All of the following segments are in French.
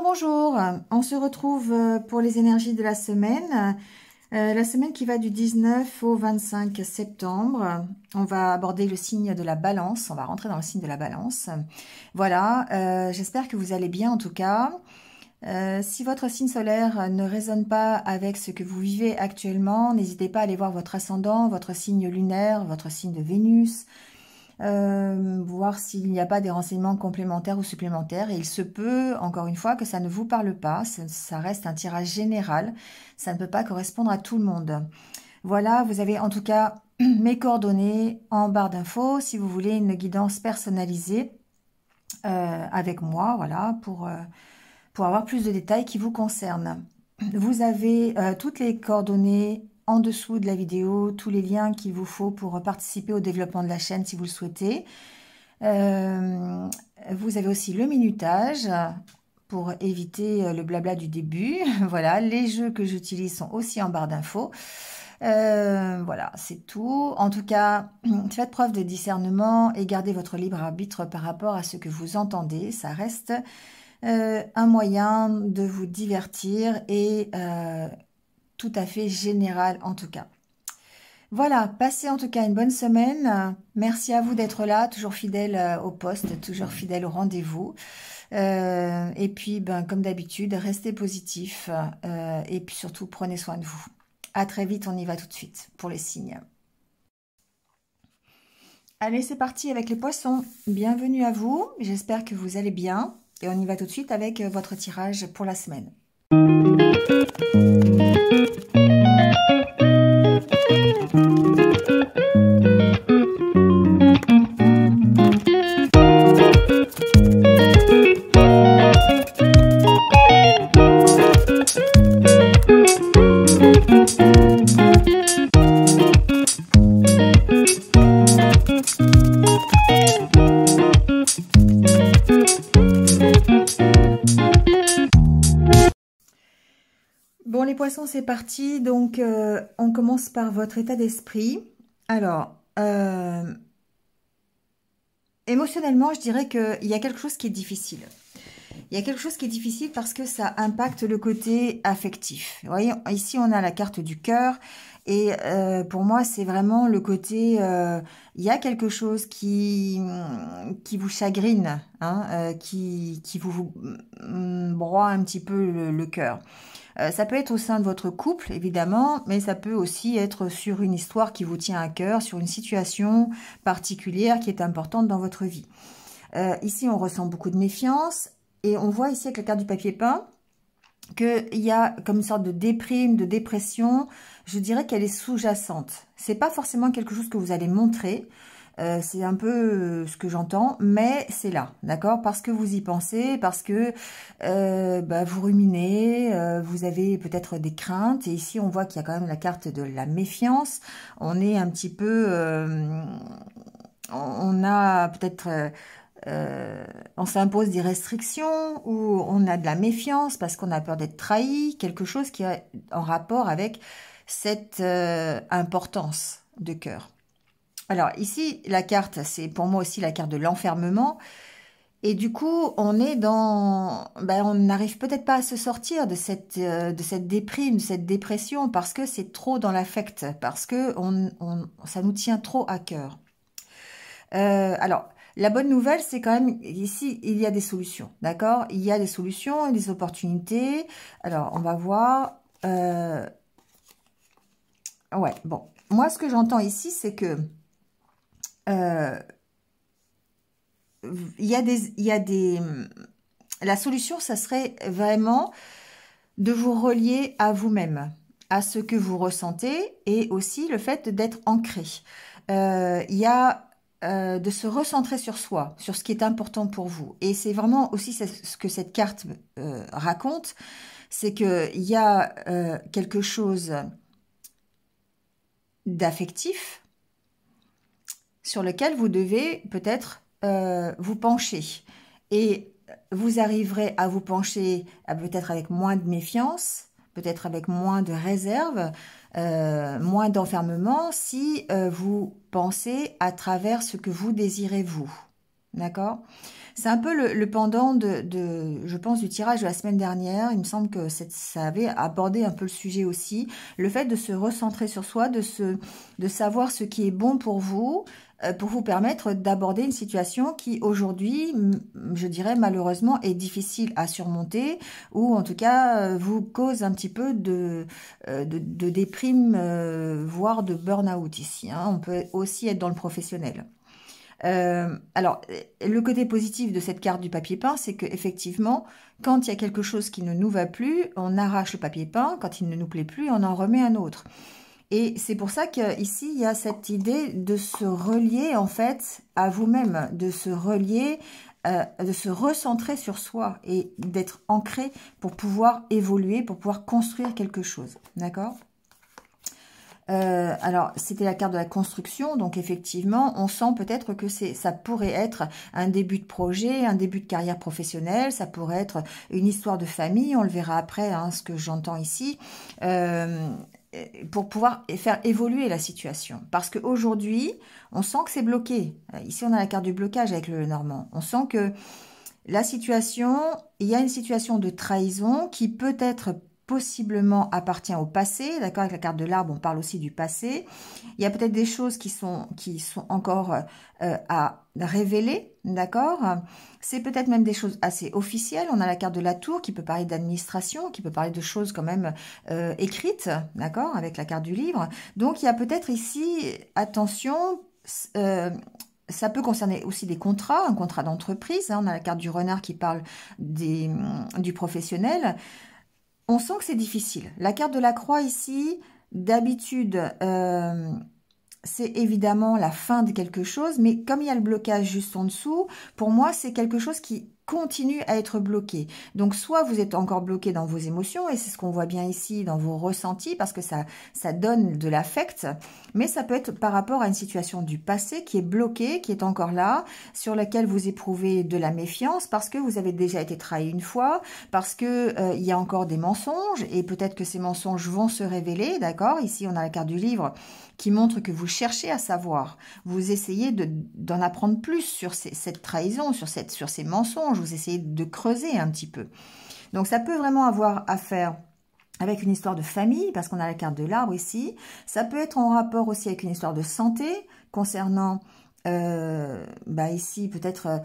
Bonjour, on se retrouve pour les énergies de la semaine qui va du 19 au 25 septembre. On va aborder le signe de la balance, on va rentrer dans le signe de la balance. Voilà, j'espère que vous allez bien en tout cas. Si votre signe solaire ne résonne pas avec ce que vous vivez actuellement, n'hésitez pas à aller voir votre ascendant, votre signe lunaire, votre signe de Vénus, voir s'il n'y a pas des renseignements complémentaires ou supplémentaires. Et il se peut, encore une fois, que ça ne vous parle pas, ça reste un tirage général, ça ne peut pas correspondre à tout le monde. Voilà, vous avez en tout cas mes coordonnées en barre d'infos si vous voulez une guidance personnalisée avec moi, voilà, pour avoir plus de détails qui vous concernent. Vous avez toutes les coordonnées en dessous de la vidéo, tous les liens qu'il vous faut pour participer au développement de la chaîne si vous le souhaitez. Vous avez aussi le minutage pour éviter le blabla du début. Voilà, les jeux que j'utilise sont aussi en barre d'infos. Voilà, c'est tout. En tout cas, faites preuve de discernement et gardez votre libre arbitre par rapport à ce que vous entendez. Ça reste un moyen de vous divertir et tout à fait général en tout cas. Voilà, passez en tout cas une bonne semaine. Merci à vous d'être là, toujours fidèle au poste, toujours fidèle au rendez-vous. Et puis, comme d'habitude, restez positif et puis surtout, prenez soin de vous. À très vite, on y va tout de suite pour les signes. Allez, c'est parti avec les poissons. Bienvenue à vous, j'espère que vous allez bien. Et on y va tout de suite avec votre tirage pour la semaine. Bon, les poissons, c'est parti. Donc, on commence par votre état d'esprit. Alors, émotionnellement, je dirais qu'il y a quelque chose qui est difficile. Il y a quelque chose qui est difficile parce que ça impacte le côté affectif. Vous voyez, ici, on a la carte du cœur. Et pour moi, c'est vraiment le côté... il y a quelque chose qui vous chagrine, hein, qui vous broie un petit peu le cœur. Ça peut être au sein de votre couple, évidemment, mais ça peut aussi être sur une histoire qui vous tient à cœur, sur une situation particulière qui est importante dans votre vie. Ici, on ressent beaucoup de méfiance et on voit ici avec la carte du papier peint qu'il y a comme une sorte de déprime, de dépression. Je dirais qu'elle est sous-jacente. C'est pas forcément quelque chose que vous allez montrer. C'est un peu ce que j'entends, mais c'est là, d'accord? Parce que vous y pensez, parce que vous ruminez, vous avez peut-être des craintes. Et ici, on voit qu'il y a quand même la carte de la méfiance. On est un petit peu... on a peut-être... on s'impose des restrictions ou on a de la méfiance parce qu'on a peur d'être trahi, quelque chose qui est en rapport avec cette importance de cœur. Alors ici, la carte, c'est pour moi aussi la carte de l'enfermement. Et du coup, on est dans... on n'arrive peut-être pas à se sortir de cette déprime, de cette dépression, parce que c'est trop dans l'affect, parce que ça nous tient trop à cœur. Alors, la bonne nouvelle, c'est quand même, ici, il y a des solutions, d'accord? Il y a des solutions, des opportunités. Alors, on va voir... Ouais, bon. Moi, ce que j'entends ici, c'est que... La solution, ça serait vraiment de vous relier à vous-même, à ce que vous ressentez et aussi le fait d'être ancré. Il y a de se recentrer sur soi, sur ce qui est important pour vous. Et c'est vraiment aussi ce que cette carte raconte, c'est qu'il y a quelque chose d'affectif sur lequel vous devez peut-être vous pencher. Et vous arriverez à vous pencher peut-être avec moins de méfiance, peut-être avec moins de réserve, moins d'enfermement si vous pensez à travers ce que vous désirez vous. d'accord? C'est un peu le pendant je pense, du tirage de la semaine dernière. Il me semble que ça avait abordé un peu le sujet aussi. Le fait de se recentrer sur soi, de savoir ce qui est bon pour vous permettre d'aborder une situation qui aujourd'hui, je dirais malheureusement, est difficile à surmonter ou en tout cas vous cause un petit peu de déprime, voire de burn-out ici, hein. On peut aussi être dans le professionnel. Alors, le côté positif de cette carte du papier peint, c'est que effectivement, quand il y a quelque chose qui ne nous va plus, on arrache le papier peint. Quand il ne nous plaît plus, on en remet un autre. Et c'est pour ça qu'ici, il y a cette idée de se relier en fait à vous-même, de se relier, de se recentrer sur soi et d'être ancré pour pouvoir évoluer, pour pouvoir construire quelque chose. D'accord ? Alors, c'était la carte de la construction, donc effectivement, on sent peut-être que ça pourrait être un début de projet, un début de carrière professionnelle, ça pourrait être une histoire de famille, on le verra après, hein, ce que j'entends ici, pour pouvoir faire évoluer la situation. Parce qu'aujourd'hui, on sent que c'est bloqué. Ici, on a la carte du blocage avec le Normand. On sent que la situation, il y a une situation de trahison qui peut être possiblement appartient au passé, d'accord, avec la carte de l'arbre, on parle aussi du passé. Il y a peut-être des choses qui sont encore à révéler, d'accord. C'est peut-être même des choses assez officielles. On a la carte de la tour qui peut parler d'administration, qui peut parler de choses quand même écrites, d'accord, avec la carte du livre. Donc il y a peut-être ici, attention, ça peut concerner aussi des contrats, un contrat d'entreprise, hein. On a la carte du renard qui parle du professionnel. On sent que c'est difficile. La carte de la croix ici, d'habitude, c'est évidemment la fin de quelque chose, mais comme il y a le blocage juste en dessous, pour moi, c'est quelque chose qui continue à être bloqué. Donc, soit vous êtes encore bloqué dans vos émotions, et c'est ce qu'on voit bien ici dans vos ressentis, parce que ça donne de l'affect, mais ça peut être par rapport à une situation du passé qui est bloquée, qui est encore là, sur laquelle vous éprouvez de la méfiance, parce que vous avez déjà été trahi une fois, parce que il y a encore des mensonges, et peut-être que ces mensonges vont se révéler, d'accord? Ici, on a la carte du livre qui montre que vous cherchez à savoir, vous essayez d'en apprendre plus sur cette trahison, sur ces mensonges, vous essayez de creuser un petit peu. Donc ça peut vraiment avoir à faire avec une histoire de famille, parce qu'on a la carte de l'arbre ici. Ça peut être en rapport aussi avec une histoire de santé, concernant, ici peut-être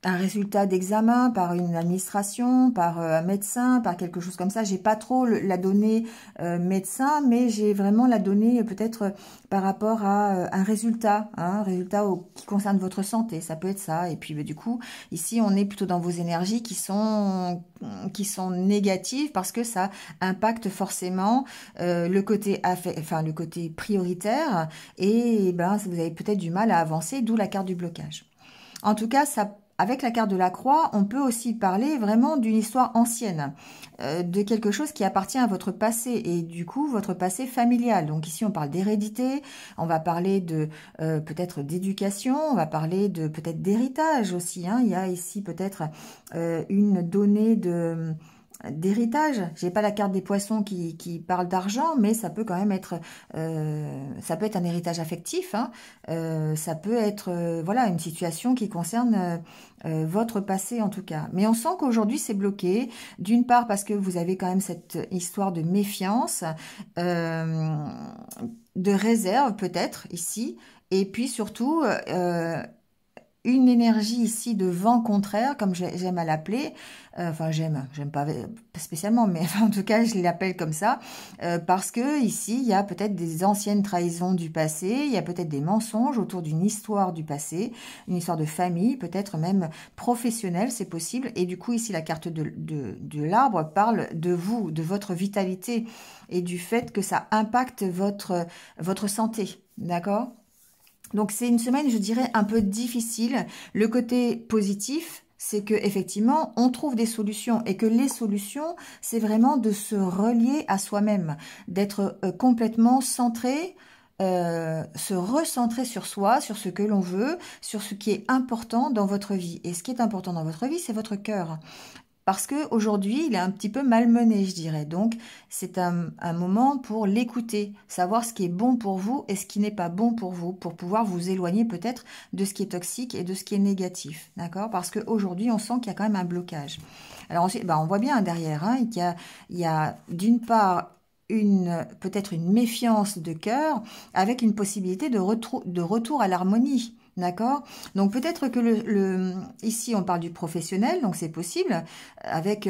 un résultat d'examen par une administration, par un médecin, par quelque chose comme ça. J'ai pas trop la donnée médecin, mais j'ai vraiment la donnée peut-être par rapport à un résultat, hein, un résultat qui concerne votre santé. Ça peut être ça. Et puis du coup, ici, on est plutôt dans vos énergies qui sont négatives parce que ça impacte forcément le côté le côté prioritaire et vous avez peut-être du mal à avancer, d'où la carte du blocage. En tout cas, avec la carte de la croix, on peut aussi parler vraiment d'une histoire ancienne, de quelque chose qui appartient à votre passé et du coup votre passé familial. Donc ici on parle d'hérédité, on va parler de peut-être d'éducation, on va parler de peut-être d'héritage aussi, hein. Il y a ici peut-être une donnée d'héritage. J'ai pas la carte des poissons qui parle d'argent, mais ça peut quand même être ça peut être un héritage affectif, hein. Ça peut être voilà une situation qui concerne votre passé en tout cas. Mais on sent qu'aujourd'hui c'est bloqué, d'une part parce que vous avez quand même cette histoire de méfiance, de réserve peut-être ici, et puis surtout une énergie ici de vent contraire, comme j'aime à l'appeler. Enfin, j'aime pas spécialement, mais en tout cas, je l'appelle comme ça, parce que ici, il y a peut-être des anciennes trahisons du passé, il y a peut-être des mensonges autour d'une histoire du passé, une histoire de famille, peut-être même professionnelle, c'est possible. Et du coup, ici, la carte de l'arbre parle de vous, de votre vitalité et du fait que ça impacte votre santé, d'accord ? Donc c'est une semaine, je dirais, un peu difficile. Le côté positif, c'est que effectivement, on trouve des solutions et que les solutions, c'est vraiment de se relier à soi-même, d'être complètement centré, se recentrer sur soi, sur ce que l'on veut, sur ce qui est important dans votre vie. Et ce qui est important dans votre vie, c'est votre cœur. parce que aujourd'hui il est un petit peu malmené, je dirais. Donc c'est un moment pour l'écouter, savoir ce qui est bon pour vous et ce qui n'est pas bon pour vous, pour pouvoir vous éloigner peut-être de ce qui est toxique et de ce qui est négatif, d'accord? Parce qu'aujourd'hui on sent qu'il y a quand même un blocage. Alors ensuite, bah, on voit bien derrière hein, il y a d'une part peut-être une méfiance de cœur avec une possibilité de retour à l'harmonie. D'accord? Donc peut-être que ici on parle du professionnel, donc c'est possible, avec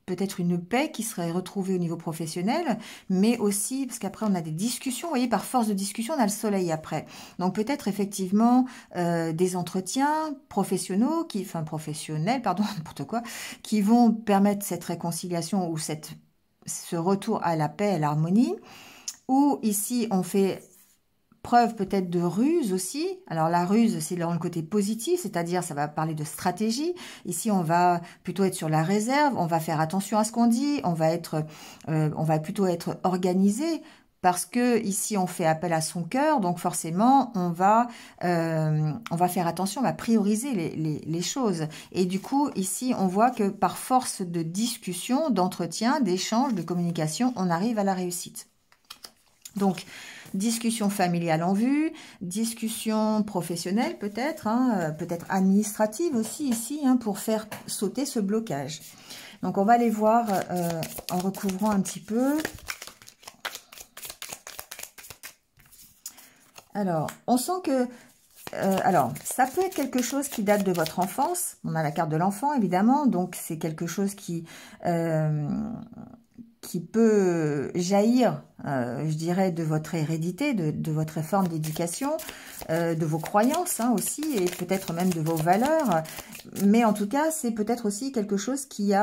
peut-être une paix qui serait retrouvée au niveau professionnel, mais aussi, parce qu'après on a des discussions, vous voyez, par force de discussion, on a le soleil après. Donc peut-être effectivement des entretiens professionnels, pardon, n'importe quoi, qui vont permettre cette réconciliation ou ce retour à la paix, à l'harmonie, ou ici on fait preuve peut-être de ruse aussi. Alors la ruse, c'est dans le côté positif, c'est-à-dire ça va parler de stratégie. Ici, on va plutôt être sur la réserve, on va faire attention à ce qu'on dit, on va plutôt être organisé. Parce que ici on fait appel à son cœur, donc forcément on va faire attention, on va prioriser les choses. Et du coup ici on voit que par force de discussion, d'entretien, d'échange, de communication, on arrive à la réussite. Donc discussion familiale en vue, discussion professionnelle peut-être, hein, peut-être administrative aussi ici, hein, pour faire sauter ce blocage. Donc on va aller voir en recouvrant un petit peu. Alors, on sent que... alors, ça peut être quelque chose qui date de votre enfance. On a la carte de l'enfant, évidemment. Donc, c'est quelque chose qui peut jaillir, je dirais, de votre hérédité, de votre forme d'éducation, de vos croyances hein, aussi, et peut-être même de vos valeurs. Mais en tout cas, c'est peut-être aussi quelque chose qui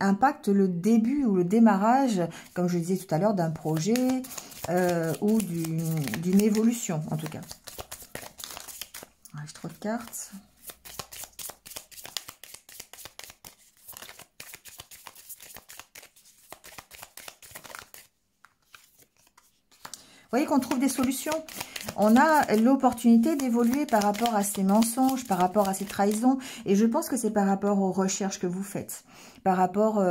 impacte le début ou le démarrage, comme je le disais tout à l'heure, d'un projet ou d'une évolution, en tout cas. J'ai trop de cartes. Vous voyez qu'on trouve des solutions. On a l'opportunité d'évoluer par rapport à ces mensonges, par rapport à ces trahisons. Et je pense que c'est par rapport aux recherches que vous faites. Par rapport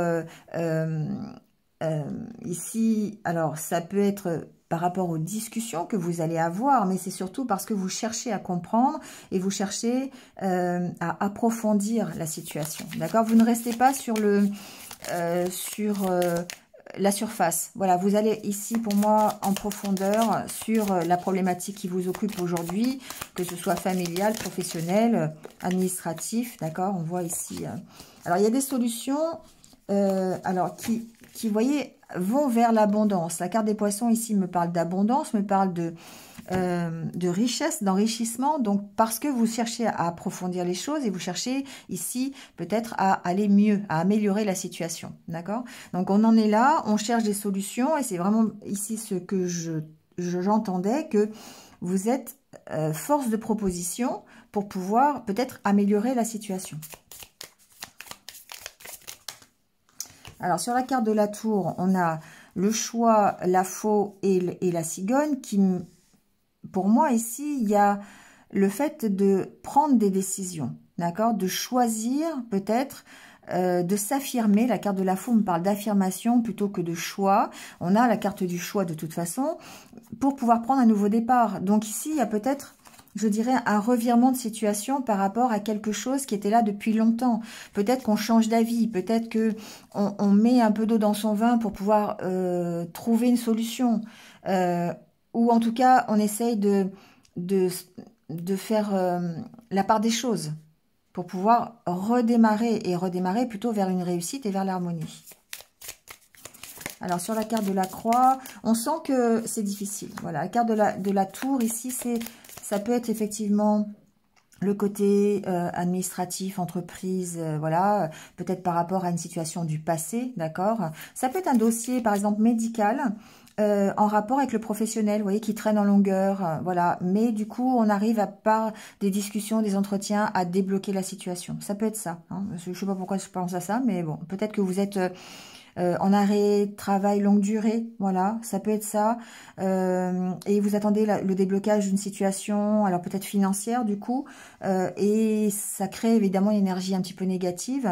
ici, alors ça peut être par rapport aux discussions que vous allez avoir, mais c'est surtout parce que vous cherchez à comprendre et vous cherchez à approfondir la situation. D'accord? Vous ne restez pas sur la surface. Voilà, vous allez ici pour moi en profondeur sur la problématique qui vous occupe aujourd'hui, que ce soit familial, professionnel, administratif, d'accord? On voit ici. Alors, il y a des solutions alors qui, vous voyez, vont vers l'abondance. La carte des poissons ici me parle d'abondance, me parle de richesse, d'enrichissement. Donc, parce que vous cherchez à approfondir les choses et vous cherchez ici peut-être à aller mieux, à améliorer la situation. D'accord? Donc, on en est là, on cherche des solutions et c'est vraiment ici ce que j'entendais, que vous êtes force de proposition pour pouvoir peut-être améliorer la situation. Alors, sur la carte de la tour, on a le choix, la faux et la cigogne qui, pour moi, ici, il y a le fait de prendre des décisions, d'accord? De choisir, peut-être, de s'affirmer. La carte de la faux me parle d'affirmation plutôt que de choix. On a la carte du choix, de toute façon, pour pouvoir prendre un nouveau départ. Donc, ici, il y a peut-être... je dirais un revirement de situation par rapport à quelque chose qui était là depuis longtemps. Peut-être qu'on change d'avis, peut-être que on met un peu d'eau dans son vin pour pouvoir trouver une solution. Ou en tout cas, on essaye de faire la part des choses pour pouvoir redémarrer plutôt vers une réussite et vers l'harmonie. Alors, sur la carte de la croix, on sent que c'est difficile. Voilà, la carte de la tour, ici, ça peut être effectivement le côté administratif, entreprise, voilà, peut-être par rapport à une situation du passé, d'accord? Ça peut être un dossier, par exemple, médical, en rapport avec le professionnel, vous voyez, qui traîne en longueur, voilà. Mais du coup, on arrive, par des discussions, des entretiens, à débloquer la situation. Ça peut être ça. Hein. Je ne sais pas pourquoi je pense à ça, mais bon, peut-être que vous êtes... en arrêt de travail longue durée, voilà, ça peut être ça. Et vous attendez le déblocage d'une situation, alors peut-être financière du coup, et ça crée évidemment une énergie un petit peu négative.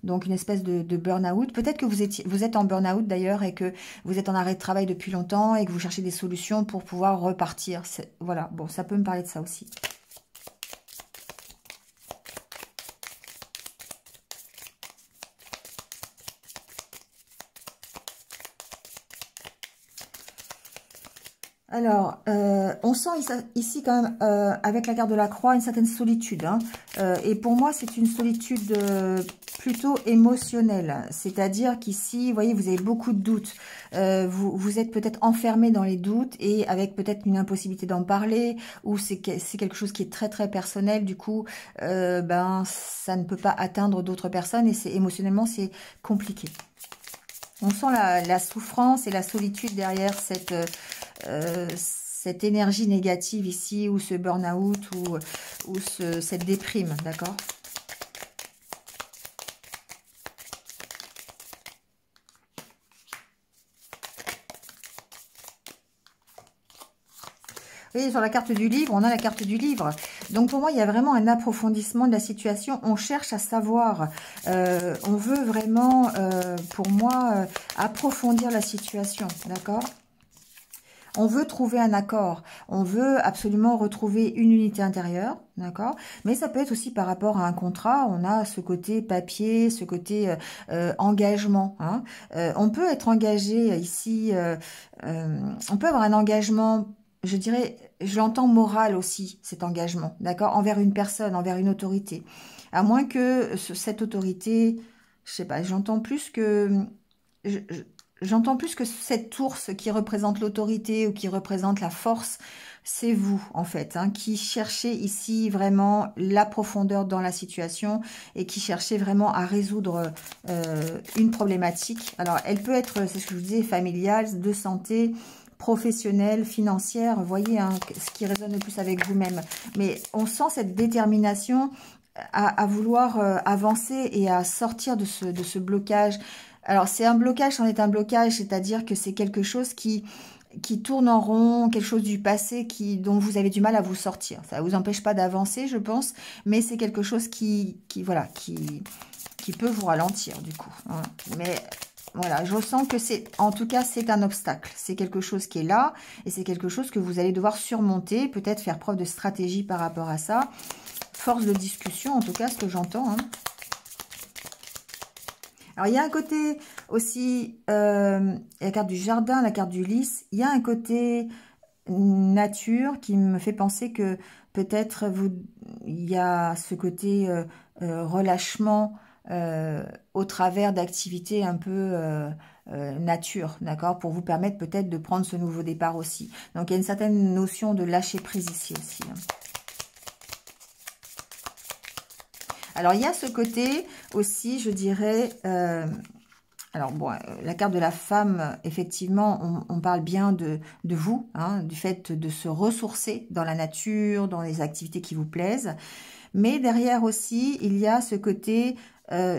Donc une espèce de burn-out. Peut-être que vous êtes en burn-out d'ailleurs et que vous êtes en arrêt de travail depuis longtemps et que vous cherchez des solutions pour pouvoir repartir. Voilà, bon, ça peut me parler de ça aussi. Alors, on sent ici quand même, avec la carte de la croix, une certaine solitude. Hein. Et pour moi, c'est une solitude plutôt émotionnelle. C'est-à-dire qu'ici, vous voyez, vous avez beaucoup de doutes. Vous êtes peut-être enfermé dans les doutes et avec peut-être une impossibilité d'en parler, ou c'est quelque chose qui est très très personnel. Du coup, ben, ça ne peut pas atteindre d'autres personnes et émotionnellement, c'est compliqué. On sent la souffrance et la solitude derrière cette énergie négative ici, ou ce burn-out, ou cette déprime, d'accord? Vous voyez, sur la carte du livre, on a la carte du livre. Donc, pour moi, il y a vraiment un approfondissement de la situation. On cherche à savoir. On veut vraiment, pour moi, approfondir la situation. D'accord? On veut trouver un accord. On veut absolument retrouver une unité intérieure. D'accord? Mais ça peut être aussi par rapport à un contrat. On a ce côté papier, ce côté engagement. Hein. On peut être engagé ici. On peut avoir un engagement, je dirais, je l'entends moral aussi, cet engagement, d'accord, envers une personne, envers une autorité. À moins que cette autorité, je sais pas, je- je- j'entends plus que cette ours qui représente l'autorité ou qui représente la force, c'est vous, en fait, hein, qui cherchez ici vraiment la profondeur dans la situation et qui cherchez vraiment à résoudre une problématique. Alors, elle peut être, c'est ce que je vous disais, familiale, de santé, professionnelle, financière, vous voyez, hein, ce qui résonne le plus avec vous-même. Mais on sent cette détermination à vouloir avancer et à sortir de ce blocage. Alors, c'est un blocage, c'en est un blocage, c'est-à-dire que c'est quelque chose qui tourne en rond, quelque chose du passé dont vous avez du mal à vous sortir. Ça ne vous empêche pas d'avancer, je pense, mais c'est quelque chose voilà, qui peut vous ralentir, du coup. Hein. Mais voilà, je ressens que en tout cas, c'est un obstacle. C'est quelque chose qui est là et c'est quelque chose que vous allez devoir surmonter, peut-être faire preuve de stratégie par rapport à ça. Force de discussion, en tout cas, ce que j'entends. Hein. Alors, il y a un côté aussi, la carte du jardin, la carte du lys, il y a un côté nature qui me fait penser que peut-être il y a ce côté relâchement au travers d'activités un peu nature, d'accord, pour vous permettre peut-être de prendre ce nouveau départ aussi. Donc, il y a une certaine notion de lâcher prise ici aussi. Hein. Alors, il y a ce côté aussi, je dirais... alors, bon, la carte de la femme, effectivement, on parle bien de vous, hein, du fait de se ressourcer dans la nature, dans les activités qui vous plaisent. Mais derrière aussi, il y a ce côté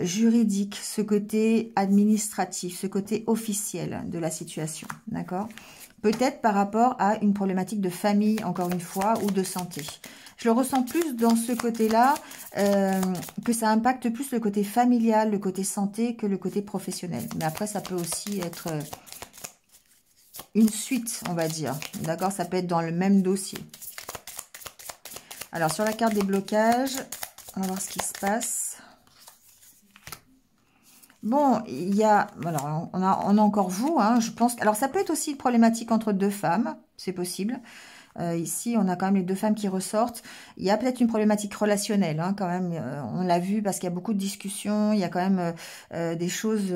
juridique, ce côté administratif, ce côté officiel de la situation, d'accord? Peut-être par rapport à une problématique de famille, encore une fois, ou de santé. Je le ressens plus dans ce côté-là, que ça impacte plus le côté familial, le côté santé, que le côté professionnel. Mais après, ça peut aussi être une suite, on va dire. D'accord? Ça peut être dans le même dossier. Alors, sur la carte des blocages, on va voir ce qui se passe. Bon, il y a... Alors, on a encore vous, hein, je pense. Alors, ça peut être aussi une problématique entre deux femmes, c'est possible. Ici, on a quand même les deux femmes qui ressortent. Il y a peut-être une problématique relationnelle, hein, quand même. On l'a vu parce qu'il y a beaucoup de discussions. Il y a quand même des choses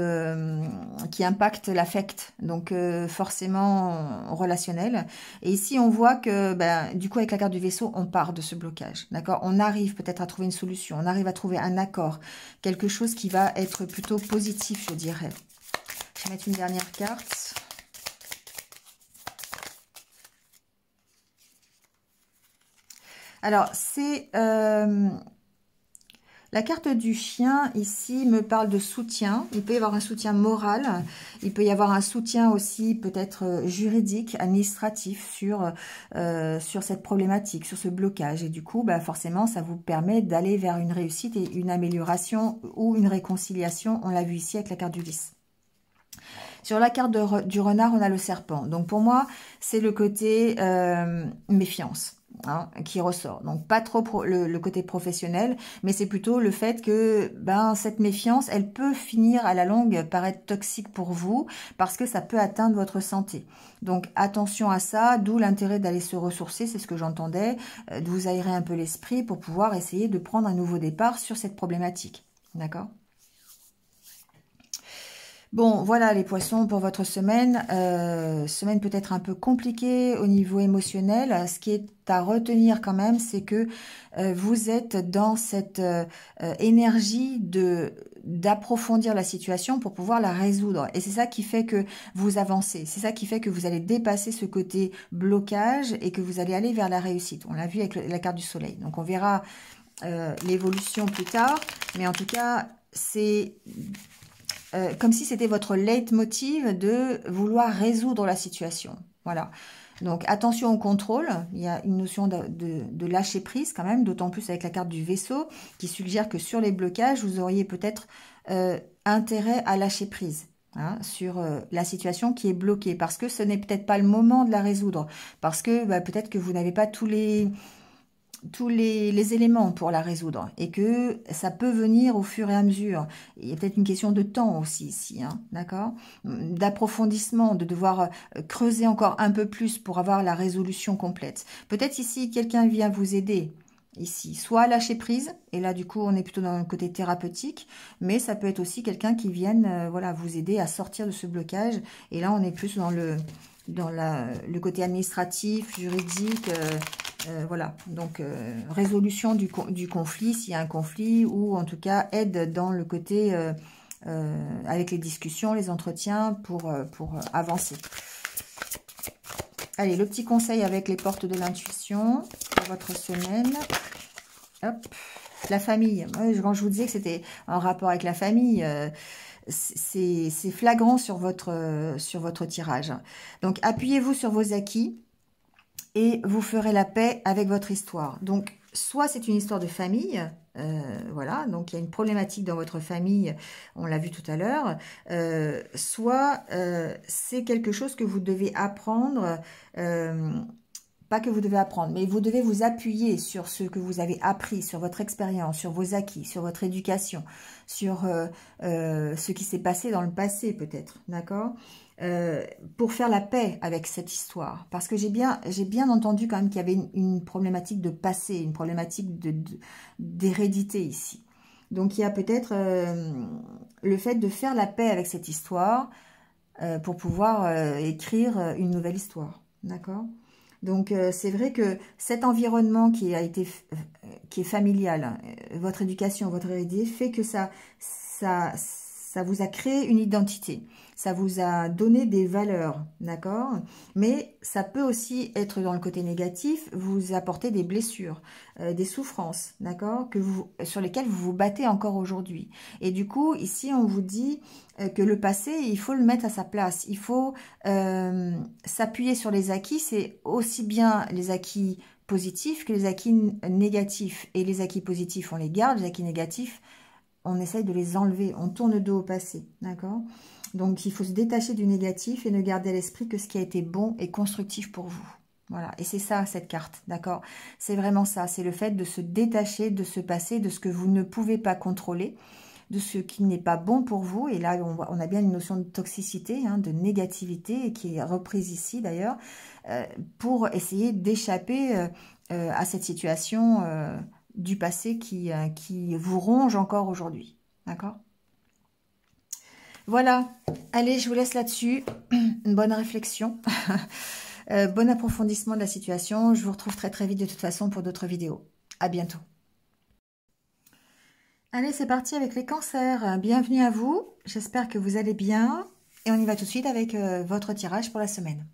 qui impactent l'affect, donc forcément relationnel. Et ici, on voit que, ben, du coup, avec la carte du vaisseau, on part de ce blocage. D'accord? On arrive peut-être à trouver une solution. On arrive à trouver un accord. Quelque chose qui va être plutôt positif, je dirais. Je vais mettre une dernière carte. Alors, La carte du chien, ici, me parle de soutien. Il peut y avoir un soutien moral. Il peut y avoir un soutien aussi, peut-être juridique, administratif, sur cette problématique, sur ce blocage. Et du coup, bah, forcément, ça vous permet d'aller vers une réussite et une amélioration ou une réconciliation. On l'a vu ici avec la carte du lys. Sur la carte du renard, on a le serpent. Donc, pour moi, c'est le côté méfiance. Hein, qui ressort. Donc pas trop le côté professionnel, mais c'est plutôt le fait que cette méfiance, elle peut finir à la longue par être toxique pour vous, parce que ça peut atteindre votre santé. Donc attention à ça, d'où l'intérêt d'aller se ressourcer, c'est ce que j'entendais, de vous aérer un peu l'esprit pour pouvoir essayer de prendre un nouveau départ sur cette problématique. D'accord ? Bon, voilà les poissons pour votre semaine. Semaine peut-être un peu compliquée au niveau émotionnel. Ce qui est à retenir quand même, c'est que vous êtes dans cette énergie d'approfondir la situation pour pouvoir la résoudre. Et c'est ça qui fait que vous avancez. C'est ça qui fait que vous allez dépasser ce côté blocage et que vous allez aller vers la réussite. On l'a vu avec la carte du soleil. Donc on verra l'évolution plus tard. Mais en tout cas, c'est... comme si c'était votre leitmotiv de vouloir résoudre la situation. Voilà. Donc, attention au contrôle. Il y a une notion de lâcher prise quand même, d'autant plus avec la carte du vaisseau, qui suggère que sur les blocages, vous auriez peut-être intérêt à lâcher prise. Hein, sur la situation qui est bloquée. Parce que ce n'est peut-être pas le moment de la résoudre. Parce que peut-être que vous n'avez pas tous les éléments pour la résoudre et que ça peut venir au fur et à mesure. Il y a peut-être une question de temps aussi ici, hein, d'accord, d'approfondissement, de devoir creuser encore un peu plus pour avoir la résolution complète. Peut-être ici, quelqu'un vient vous aider ici, soit à lâcher prise, et là du coup on est plutôt dans le côté thérapeutique, mais ça peut être aussi quelqu'un qui vienne voilà, vous aider à sortir de ce blocage, et là on est plus dans le côté administratif, juridique, voilà, donc résolution du conflit, s'il y a un conflit, ou en tout cas aide dans le côté avec les discussions, les entretiens pour avancer. Allez, le petit conseil avec les portes de l'intuition pour votre semaine. Hop, la famille. Quand je vous disais que c'était en rapport avec la famille, c'est flagrant sur votre tirage. Donc, appuyez-vous sur vos acquis et vous ferez la paix avec votre histoire. Donc, soit c'est une histoire de famille, voilà, donc il y a une problématique dans votre famille, on l'a vu tout à l'heure, soit c'est quelque chose que vous devez apprendre, pas que vous devez apprendre, mais vous devez vous appuyer sur ce que vous avez appris, sur votre expérience, sur vos acquis, sur votre éducation, sur ce qui s'est passé dans le passé peut-être, d'accord, pour faire la paix avec cette histoire. Parce que j'ai bien entendu quand même qu'il y avait une problématique de passé, une problématique d'hérédité ici. Donc il y a peut-être le fait de faire la paix avec cette histoire pour pouvoir écrire une nouvelle histoire, d'accord ? Donc, c'est vrai que cet environnement qui est familial, votre éducation, votre hérédité, fait que ça vous a créé une identité. Ça vous a donné des valeurs, d'accord? Mais ça peut aussi être dans le côté négatif, vous apporter des blessures, des souffrances, d'accord? Sur lesquelles vous vous battez encore aujourd'hui. Et du coup, ici, on vous dit que le passé, il faut le mettre à sa place. Il faut s'appuyer sur les acquis. C'est aussi bien les acquis positifs que les acquis négatifs. Et les acquis positifs, on les garde. Les acquis négatifs, on essaye de les enlever. On tourne le dos au passé, d'accord? Donc, il faut se détacher du négatif et ne garder à l'esprit que ce qui a été bon et constructif pour vous. Voilà, et c'est ça, cette carte, d'accord? C'est vraiment ça, c'est le fait de se détacher de ce passé, de ce que vous ne pouvez pas contrôler, de ce qui n'est pas bon pour vous. Et là, on a bien une notion de toxicité, hein, de négativité, qui est reprise ici d'ailleurs, pour essayer d'échapper à cette situation du passé qui vous ronge encore aujourd'hui, d'accord? Voilà, allez, je vous laisse là-dessus. Une bonne réflexion, bon approfondissement de la situation. Je vous retrouve très très vite de toute façon pour d'autres vidéos. À bientôt. Allez, c'est parti avec les cancers. Bienvenue à vous, j'espère que vous allez bien. Et on y va tout de suite avec votre tirage pour la semaine.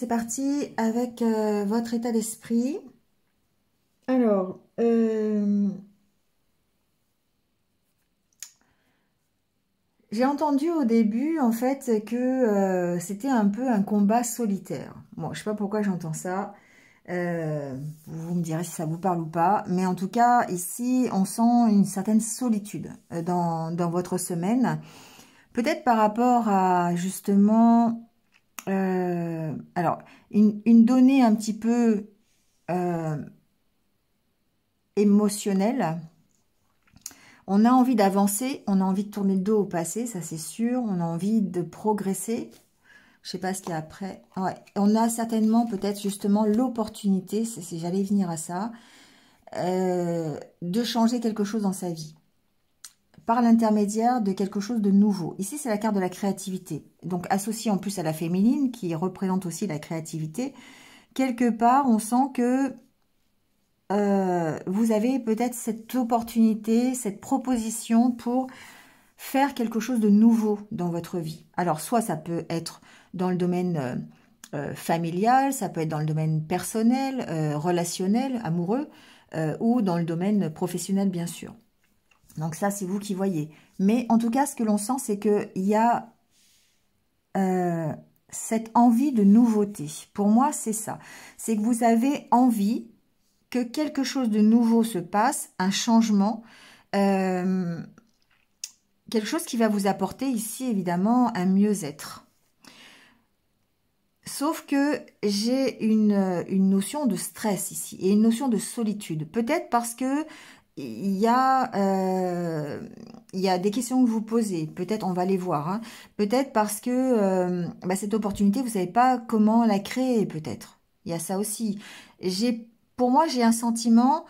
parti avec votre état d'esprit. Alors, j'ai entendu au début, en fait, que c'était un peu un combat solitaire. Bon, je sais pas pourquoi j'entends ça. Vous me direz si ça vous parle ou pas. Mais en tout cas, ici, on sent une certaine solitude dans votre semaine. Peut-être par rapport à, justement, alors, une donnée un petit peu émotionnelle. On a envie d'avancer, on a envie de tourner le dos au passé, ça c'est sûr. On a envie de progresser. Je sais pas ce qu'il y a après. Ouais. On a certainement peut-être justement l'opportunité, j'allais venir à ça, de changer quelque chose dans sa vie. Par l'intermédiaire de quelque chose de nouveau. Ici, c'est la carte de la créativité. Donc, associée en plus à la féminine, qui représente aussi la créativité. Quelque part, on sent que vous avez peut-être cette opportunité, cette proposition pour faire quelque chose de nouveau dans votre vie. Alors, soit ça peut être dans le domaine familial, ça peut être dans le domaine personnel, relationnel, amoureux, ou dans le domaine professionnel, bien sûr. Donc ça, c'est vous qui voyez. Mais en tout cas, ce que l'on sent, c'est qu'il y a cette envie de nouveauté. Pour moi, c'est ça. C'est que vous avez envie que quelque chose de nouveau se passe, un changement, quelque chose qui va vous apporter ici, évidemment, un mieux-être. Sauf que j'ai une notion de stress ici et une notion de solitude. Peut-être parce que il y a des questions que vous posez. Peut-être, on va les voir. Hein. Peut-être parce que cette opportunité, vous ne savez pas comment la créer, peut-être. Il y a ça aussi. Pour moi, j'ai un sentiment,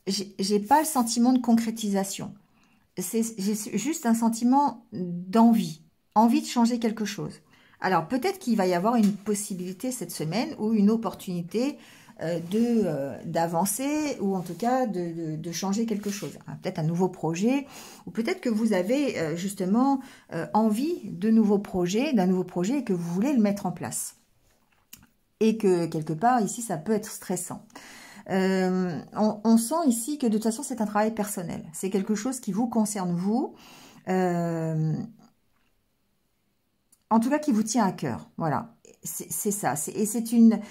j'ai pas le sentiment de concrétisation. J'ai juste un sentiment d'envie. Envie de changer quelque chose. Alors, peut-être qu'il va y avoir une possibilité cette semaine ou une opportunité d'avancer ou en tout cas de changer quelque chose. Peut-être un nouveau projet ou peut-être que vous avez justement envie de nouveaux projets, d'un nouveau projet et que vous voulez le mettre en place. Et que quelque part ici, ça peut être stressant. On sent ici que de toute façon, c'est un travail personnel. C'est quelque chose qui vous concerne vous. En tout cas, qui vous tient à cœur. Voilà, c'est ça. Et c'est une...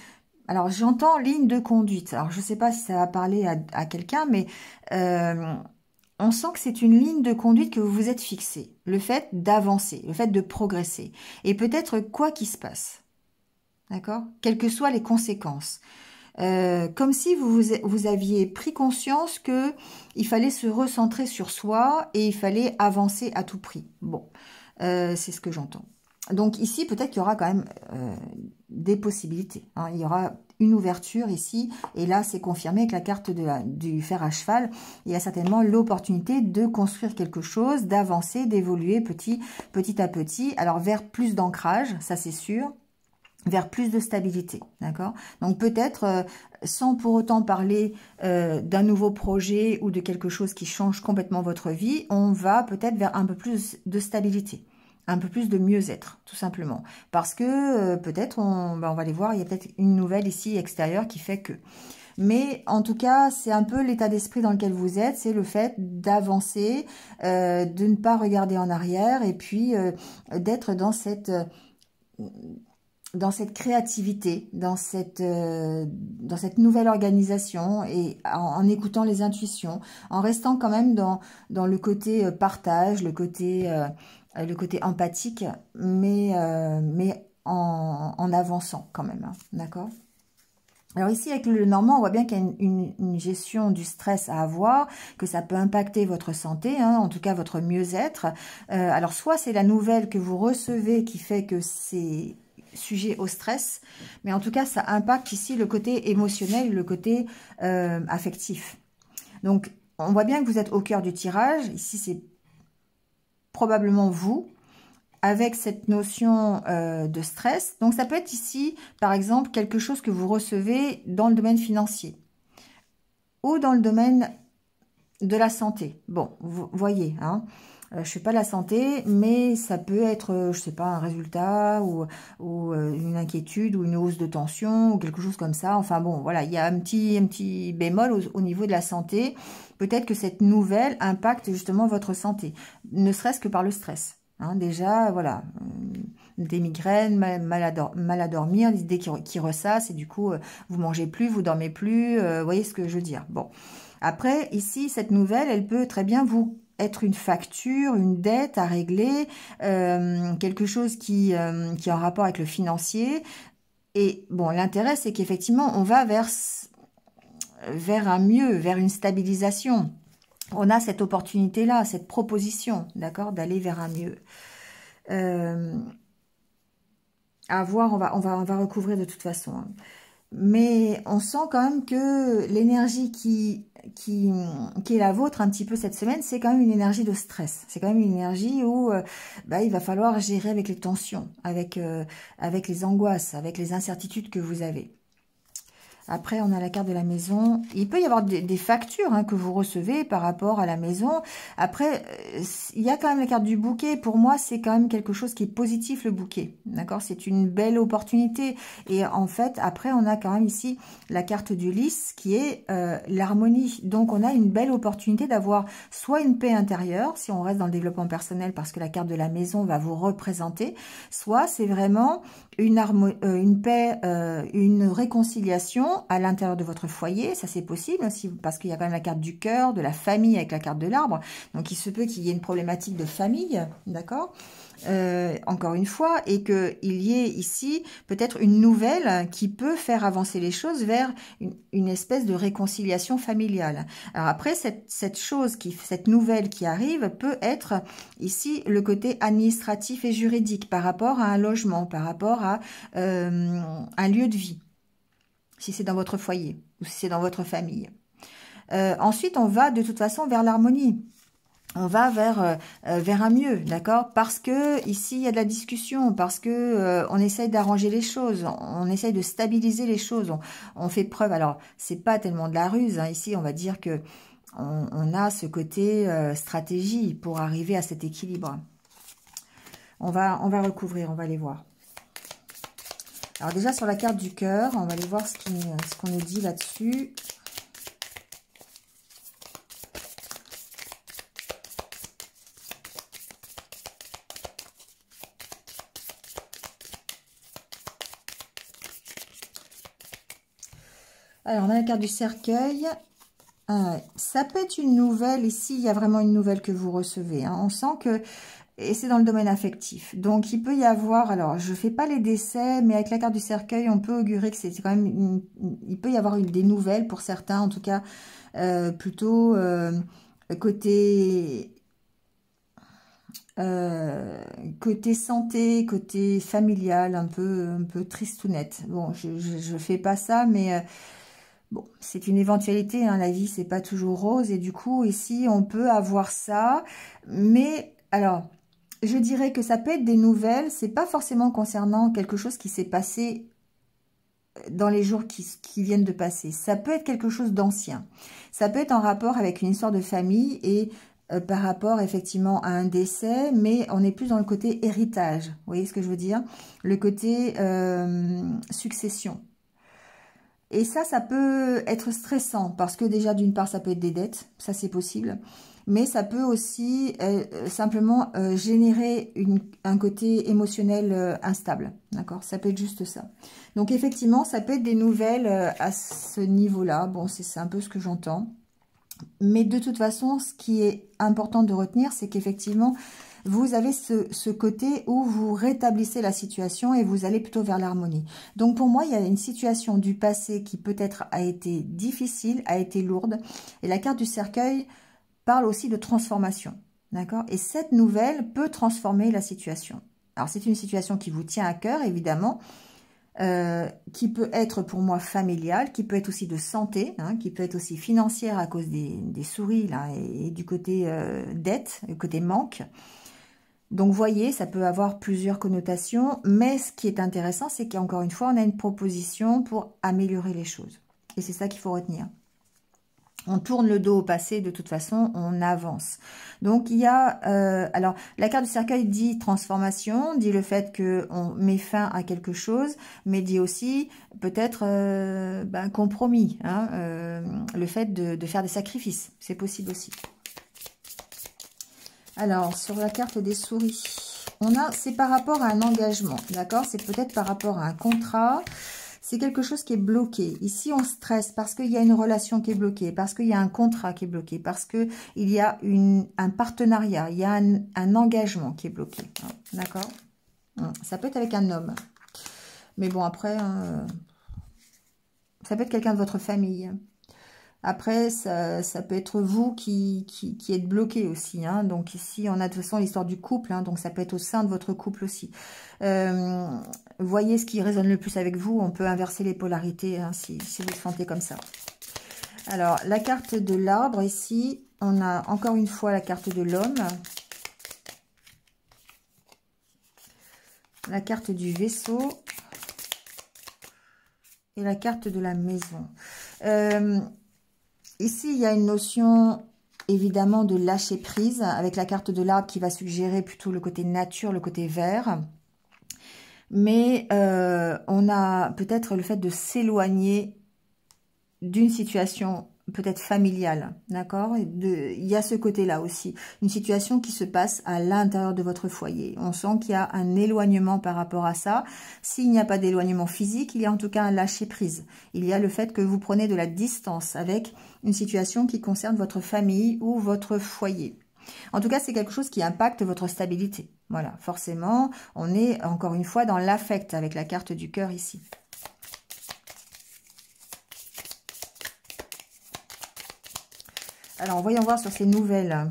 Alors, j'entends ligne de conduite. Alors, je ne sais pas si ça va parler à quelqu'un, mais on sent que c'est une ligne de conduite que vous vous êtes fixée. Le fait d'avancer, le fait de progresser. Et peut-être quoi qu'il se passe. D'accord? Quelles que soient les conséquences. Comme si vous aviez pris conscience que il fallait se recentrer sur soi et il fallait avancer à tout prix. Bon, c'est ce que j'entends. Donc ici, peut-être qu'il y aura quand même des possibilités. Hein. Il y aura une ouverture ici. Et là, c'est confirmé avec la carte du fer à cheval. Il y a certainement l'opportunité de construire quelque chose, d'avancer, d'évoluer petit à petit. Alors, vers plus d'ancrage, ça c'est sûr. Vers plus de stabilité, d'accord? Donc peut-être, sans pour autant parler d'un nouveau projet ou de quelque chose qui change complètement votre vie, on va peut-être vers un peu plus de stabilité. Un peu plus de mieux-être, tout simplement. Parce que peut-être, on va aller voir, il y a peut-être une nouvelle ici extérieure qui fait que... Mais en tout cas, c'est un peu l'état d'esprit dans lequel vous êtes, c'est le fait d'avancer, de ne pas regarder en arrière et puis d'être dans cette créativité, dans cette nouvelle organisation et en écoutant les intuitions, en restant quand même dans le côté partage, le côté empathique, mais en avançant quand même, hein, d'accord? Alors ici, avec le Normand, on voit bien qu'il y a une gestion du stress à avoir, que ça peut impacter votre santé, hein, en tout cas votre mieux-être. Alors soit c'est la nouvelle que vous recevez qui fait que c'est sujet au stress, mais en tout cas, ça impacte ici le côté émotionnel, le côté affectif. Donc, on voit bien que vous êtes au cœur du tirage. Ici, c'est probablement vous, avec cette notion de stress. Donc, ça peut être ici, par exemple, quelque chose que vous recevez dans le domaine financier ou dans le domaine de la santé. Bon, vous voyez, hein. Je fais pas la santé, mais ça peut être, je sais pas, un résultat ou une inquiétude ou une hausse de tension ou quelque chose comme ça. Enfin bon, voilà, il y a un petit bémol au niveau de la santé. Peut-être que cette nouvelle impacte justement votre santé, ne serait-ce que par le stress. Hein, déjà, voilà, des migraines, mal à dormir, des idées qui ressassent et du coup, vous mangez plus, vous dormez plus. Vous voyez ce que je veux dire? Bon. Après, ici, cette nouvelle, elle peut très bien vous être une facture, une dette à régler, quelque chose qui est en rapport avec le financier. Et bon, l'intérêt, c'est qu'effectivement, on va vers un mieux, vers une stabilisation. On a cette opportunité-là, cette proposition, d'accord, d'aller vers un mieux. À voir, on va recouvrir de toute façon. Hein. Mais on sent quand même que l'énergie qui est la vôtre un petit peu cette semaine, c'est quand même une énergie de stress. C'est quand même une énergie où il va falloir gérer avec les tensions, avec les angoisses, avec les incertitudes que vous avez. Après, on a la carte de la maison. Il peut y avoir des factures que vous recevez par rapport à la maison. Après, il y a quand même la carte du bouquet. Pour moi, c'est quand même quelque chose qui est positif, le bouquet. D'accord? C'est une belle opportunité. Et en fait, après, on a quand même ici la carte du lys qui est l'harmonie. Donc, on a une belle opportunité d'avoir soit une paix intérieure, si on reste dans le développement personnel, parce que la carte de la maison va vous représenter, soit c'est vraiment une paix, une réconciliation à l'intérieur de votre foyer, ça c'est possible aussi parce qu'il y a quand même la carte du cœur, de la famille avec la carte de l'arbre, donc il se peut qu'il y ait une problématique de famille, d'accord, encore une fois, et qu'il y ait ici peut-être une nouvelle qui peut faire avancer les choses vers une espèce de réconciliation familiale. Alors après, cette nouvelle qui arrive peut être ici le côté administratif et juridique par rapport à un logement, par rapport à un lieu de vie, si c'est dans votre foyer ou si c'est dans votre famille. Ensuite, on va de toute façon vers l'harmonie. On va vers un mieux, d'accord? Parce que ici, il y a de la discussion, parce que on essaye d'arranger les choses, on essaye de stabiliser les choses, on fait preuve. Alors, c'est pas tellement de la ruse, hein. Ici, on va dire que on a ce côté stratégie pour arriver à cet équilibre. On va recouvrir, on va aller voir. Alors déjà, sur la carte du cœur, on va aller voir ce qu'on nous dit là-dessus. Alors, on a la carte du cercueil. Ça peut être une nouvelle. Ici, il y a vraiment une nouvelle que vous recevez. Hein. On sent que... Et c'est dans le domaine affectif. Donc, il peut y avoir... Alors, je ne fais pas les décès, mais avec la carte du cercueil, on peut augurer que c'est quand même... il peut y avoir des nouvelles pour certains, en tout cas, plutôt côté... côté santé, côté familial, un peu tristounette. Bon, je fais pas ça, mais... Bon, c'est une éventualité, hein, la vie, c'est pas toujours rose. Et du coup, ici, on peut avoir ça. Mais, alors, je dirais que ça peut être des nouvelles. C'est pas forcément concernant quelque chose qui s'est passé dans les jours qui viennent de passer. Ça peut être quelque chose d'ancien. Ça peut être en rapport avec une histoire de famille et par rapport, effectivement, à un décès. Mais on est plus dans le côté héritage. Vous voyez ce que je veux dire? Le côté succession. Et ça peut être stressant parce que déjà, d'une part, ça peut être des dettes, ça c'est possible. Mais ça peut aussi simplement générer un côté émotionnel instable, d'accord? Ça peut être juste ça. Donc effectivement, ça peut être des nouvelles à ce niveau-là. Bon, c'est un peu ce que j'entends. Mais de toute façon, ce qui est important de retenir, c'est qu'effectivement... vous avez ce côté où vous rétablissez la situation et vous allez plutôt vers l'harmonie. Donc pour moi, il y a une situation du passé qui peut-être a été difficile, a été lourde. Et la carte du cercueil parle aussi de transformation. D'accord? Et cette nouvelle peut transformer la situation. Alors c'est une situation qui vous tient à cœur, évidemment. Qui peut être pour moi familiale, qui peut être aussi de santé, hein, qui peut être aussi financière à cause des souris là, et du côté dette, du côté manque. Donc, vous voyez, ça peut avoir plusieurs connotations, mais ce qui est intéressant, c'est qu'encore une fois, on a une proposition pour améliorer les choses. Et c'est ça qu'il faut retenir. On tourne le dos au passé, de toute façon, on avance. Donc, il y a... alors, la carte du cercueil dit transformation, dit le fait qu'on met fin à quelque chose, mais dit aussi peut-être compromis, hein, le fait de faire des sacrifices. C'est possible aussi. Alors, sur la carte des souris, c'est par rapport à un engagement, d'accord? C'est peut-être par rapport à un contrat. C'est quelque chose qui est bloqué. Ici, on stresse parce qu'il y a une relation qui est bloquée, parce qu'il y a un contrat qui est bloqué, parce qu'il y a un partenariat, il y a un engagement qui est bloqué. D'accord? Ça peut être avec un homme. Mais bon, après, ça peut être quelqu'un de votre famille. Après, ça peut être vous qui êtes bloqué aussi. Hein. Donc ici, on a de toute façon l'histoire du couple. Hein, donc ça peut être au sein de votre couple aussi. Voyez ce qui résonne le plus avec vous. On peut inverser les polarités hein, si vous le sentez comme ça. Alors, la carte de l'arbre ici. On a encore une fois la carte de l'homme. La carte du vaisseau. Et la carte de la maison. Ici, il y a une notion, évidemment, de lâcher prise, avec la carte de l'arbre qui va suggérer plutôt le côté nature, le côté vert. Mais on a peut-être le fait de s'éloigner d'une situation peut-être familiale, d'accord? Il y a ce côté-là aussi, une situation qui se passe à l'intérieur de votre foyer. On sent qu'il y a un éloignement par rapport à ça. S'il n'y a pas d'éloignement physique, il y a en tout cas un lâcher-prise. Il y a le fait que vous prenez de la distance avec une situation qui concerne votre famille ou votre foyer. En tout cas, c'est quelque chose qui impacte votre stabilité. Voilà, forcément, on est encore une fois dans l'affect avec la carte du cœur ici. Alors, voyons voir sur ces nouvelles.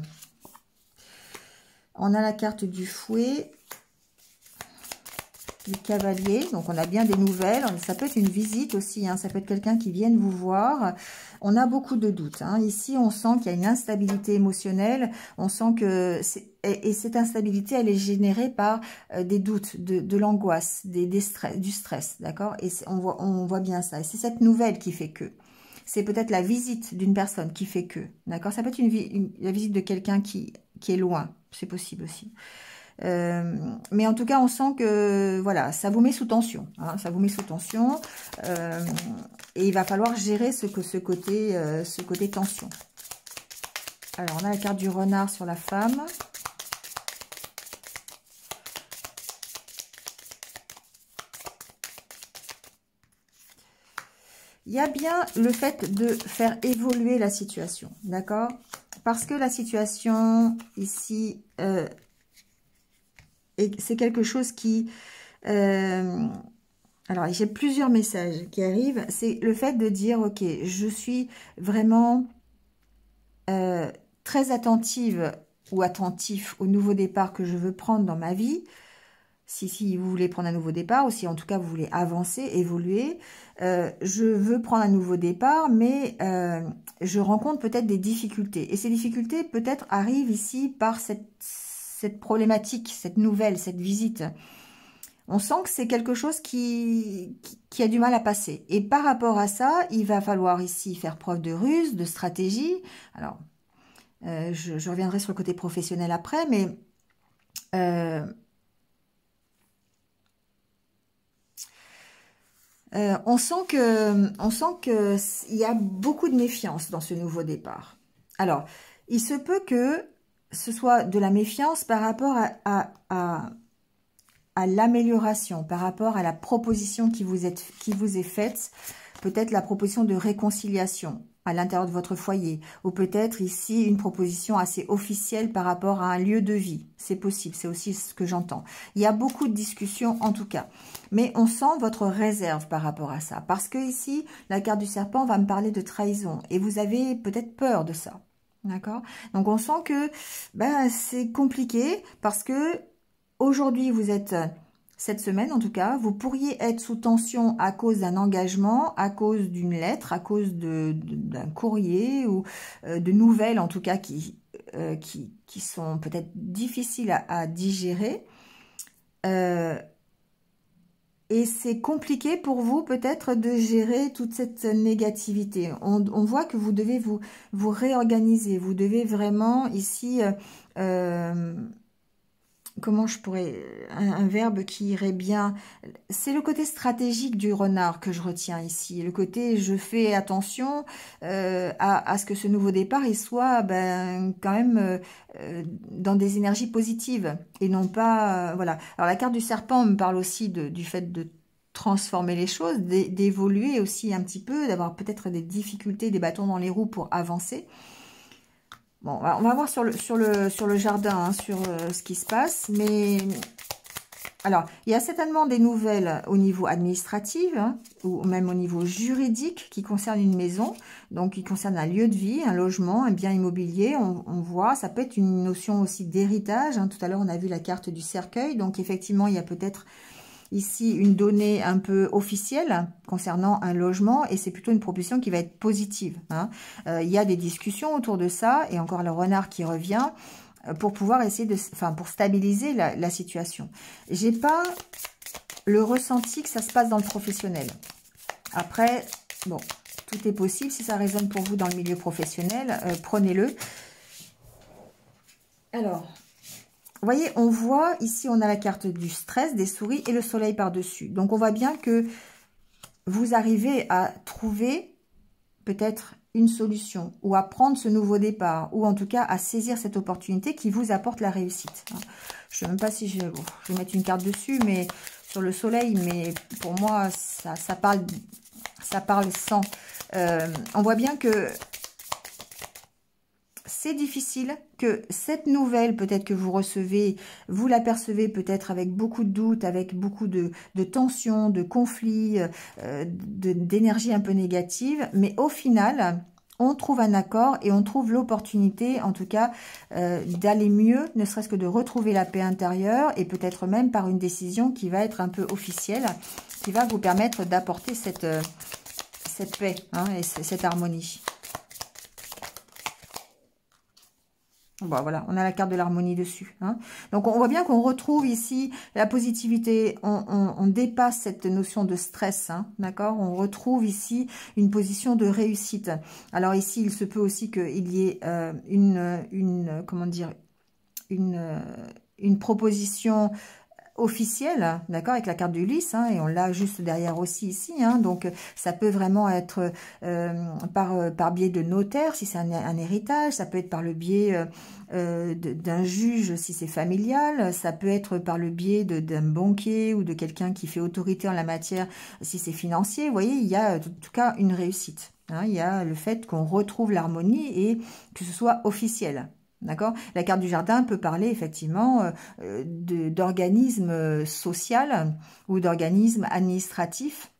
On a la carte du fouet, du cavalier. Donc, on a bien des nouvelles. Ça peut être une visite aussi. Hein. Ça peut être quelqu'un qui vienne vous voir. On a beaucoup de doutes. Hein. Ici, on sent qu'il y a une instabilité émotionnelle. On sent que... Et cette instabilité, elle est générée par des doutes, de l'angoisse, du stress. D'accord? Et on voit bien ça. Et c'est cette nouvelle qui fait que... C'est peut-être la visite d'une personne qui fait que, d'accord? Ça peut être la visite de quelqu'un qui est loin, c'est possible aussi. Mais en tout cas, on sent que, voilà, ça vous met sous tension. Hein, ça vous met sous tension. Et il va falloir gérer ce côté tension. Alors, on a la carte du renard sur la femme. Il y a bien le fait de faire évoluer la situation, d'accord? Parce que la situation ici, c'est quelque chose qui... alors, j'ai plusieurs messages qui arrivent. C'est le fait de dire, ok, je suis vraiment très attentive ou attentif au nouveau départ que je veux prendre dans ma vie. Si vous voulez prendre un nouveau départ, ou si en tout cas vous voulez avancer, évoluer, je veux prendre un nouveau départ, mais je rencontre peut-être des difficultés. Et ces difficultés peut-être arrivent ici par cette problématique, cette nouvelle, cette visite. On sent que c'est quelque chose qui a du mal à passer. Et par rapport à ça, il va falloir ici faire preuve de ruse, de stratégie. Alors, je reviendrai sur le côté professionnel après, mais... on sent que il y a beaucoup de méfiance dans ce nouveau départ. Alors, il se peut que ce soit de la méfiance par rapport à l'amélioration, par rapport à la proposition qui vous est faite, peut-être la proposition de réconciliation à l'intérieur de votre foyer, ou peut-être ici une proposition assez officielle par rapport à un lieu de vie. C'est possible, c'est aussi ce que j'entends. Il y a beaucoup de discussions en tout cas, mais on sent votre réserve par rapport à ça, parce que ici, la carte du serpent va me parler de trahison, et vous avez peut-être peur de ça, d'accord? Donc on sent que c'est compliqué, parce que aujourd'hui vous êtes... Cette semaine, en tout cas, vous pourriez être sous tension à cause d'un engagement, à cause d'une lettre, à cause d'un courrier ou de nouvelles, en tout cas, qui sont peut-être difficiles à digérer. Et c'est compliqué pour vous peut-être de gérer toute cette négativité. On voit que vous devez vous réorganiser. Vous devez vraiment ici, comment je pourrais, un verbe qui irait bien. C'est le côté stratégique du renard que je retiens ici. Le côté je fais attention à ce que ce nouveau départ il soit quand même dans des énergies positives et non pas voilà. Alors la carte du serpent me parle aussi du fait de transformer les choses, d'évoluer aussi un petit peu, d'avoir peut-être des difficultés, des bâtons dans les roues pour avancer. Bon, on va voir sur le jardin, hein, sur ce qui se passe. Mais alors, il y a certainement des nouvelles au niveau administratif, hein, ou même au niveau juridique qui concernent une maison, donc qui concerne un lieu de vie, un logement, un bien immobilier. On voit, ça peut être une notion aussi d'héritage. Hein. Tout à l'heure, on a vu la carte du cercueil. Donc, effectivement, il y a peut-être ici une donnée un peu officielle concernant un logement et c'est plutôt une proposition qui va être positive. Hein. Il y a des discussions autour de ça et encore le renard qui revient pour pouvoir essayer de, pour stabiliser la situation. J'ai pas le ressenti que ça se passe dans le professionnel. Après, bon, tout est possible. Si ça résonne pour vous dans le milieu professionnel, prenez-le. Alors, vous voyez, on voit, ici, on a la carte du stress, des souris et le soleil par-dessus. Donc, on voit bien que vous arrivez à trouver peut-être une solution ou à prendre ce nouveau départ ou en tout cas à saisir cette opportunité qui vous apporte la réussite. Je ne sais même pas si je vais mettre une carte dessus, mais sur le soleil, mais pour moi, ça parle sans. On voit bien que c'est difficile, que cette nouvelle, peut-être que vous recevez, vous l'apercevez peut-être avec beaucoup de doutes, avec beaucoup de tensions, de conflits, d'énergie un peu négative. Mais au final, on trouve un accord et on trouve l'opportunité, en tout cas, d'aller mieux, ne serait-ce que de retrouver la paix intérieure et peut-être même par une décision qui va être un peu officielle, qui va vous permettre d'apporter cette paix, hein, et cette harmonie. Bon, voilà, on a la carte de l'harmonie dessus. Hein. Donc, on voit bien qu'on retrouve ici la positivité. On dépasse cette notion de stress. Hein, d'accord. On retrouve ici une position de réussite. Alors ici, il se peut aussi qu'il y ait comment dire, une proposition officielle, d'accord, avec la carte d'Ulysse, hein, et on l'a juste derrière aussi ici, hein, donc ça peut vraiment être par biais de notaire, si c'est un héritage, ça peut être par le biais d'un juge, si c'est familial, ça peut être par le biais d'un banquier ou de quelqu'un qui fait autorité en la matière, si c'est financier, vous voyez, il y a en tout cas une réussite, hein, il y a le fait qu'on retrouve l'harmonie et que ce soit officiel. D'accord. La carte du jardin peut parler effectivement d'organisme social ou d'organisme administratif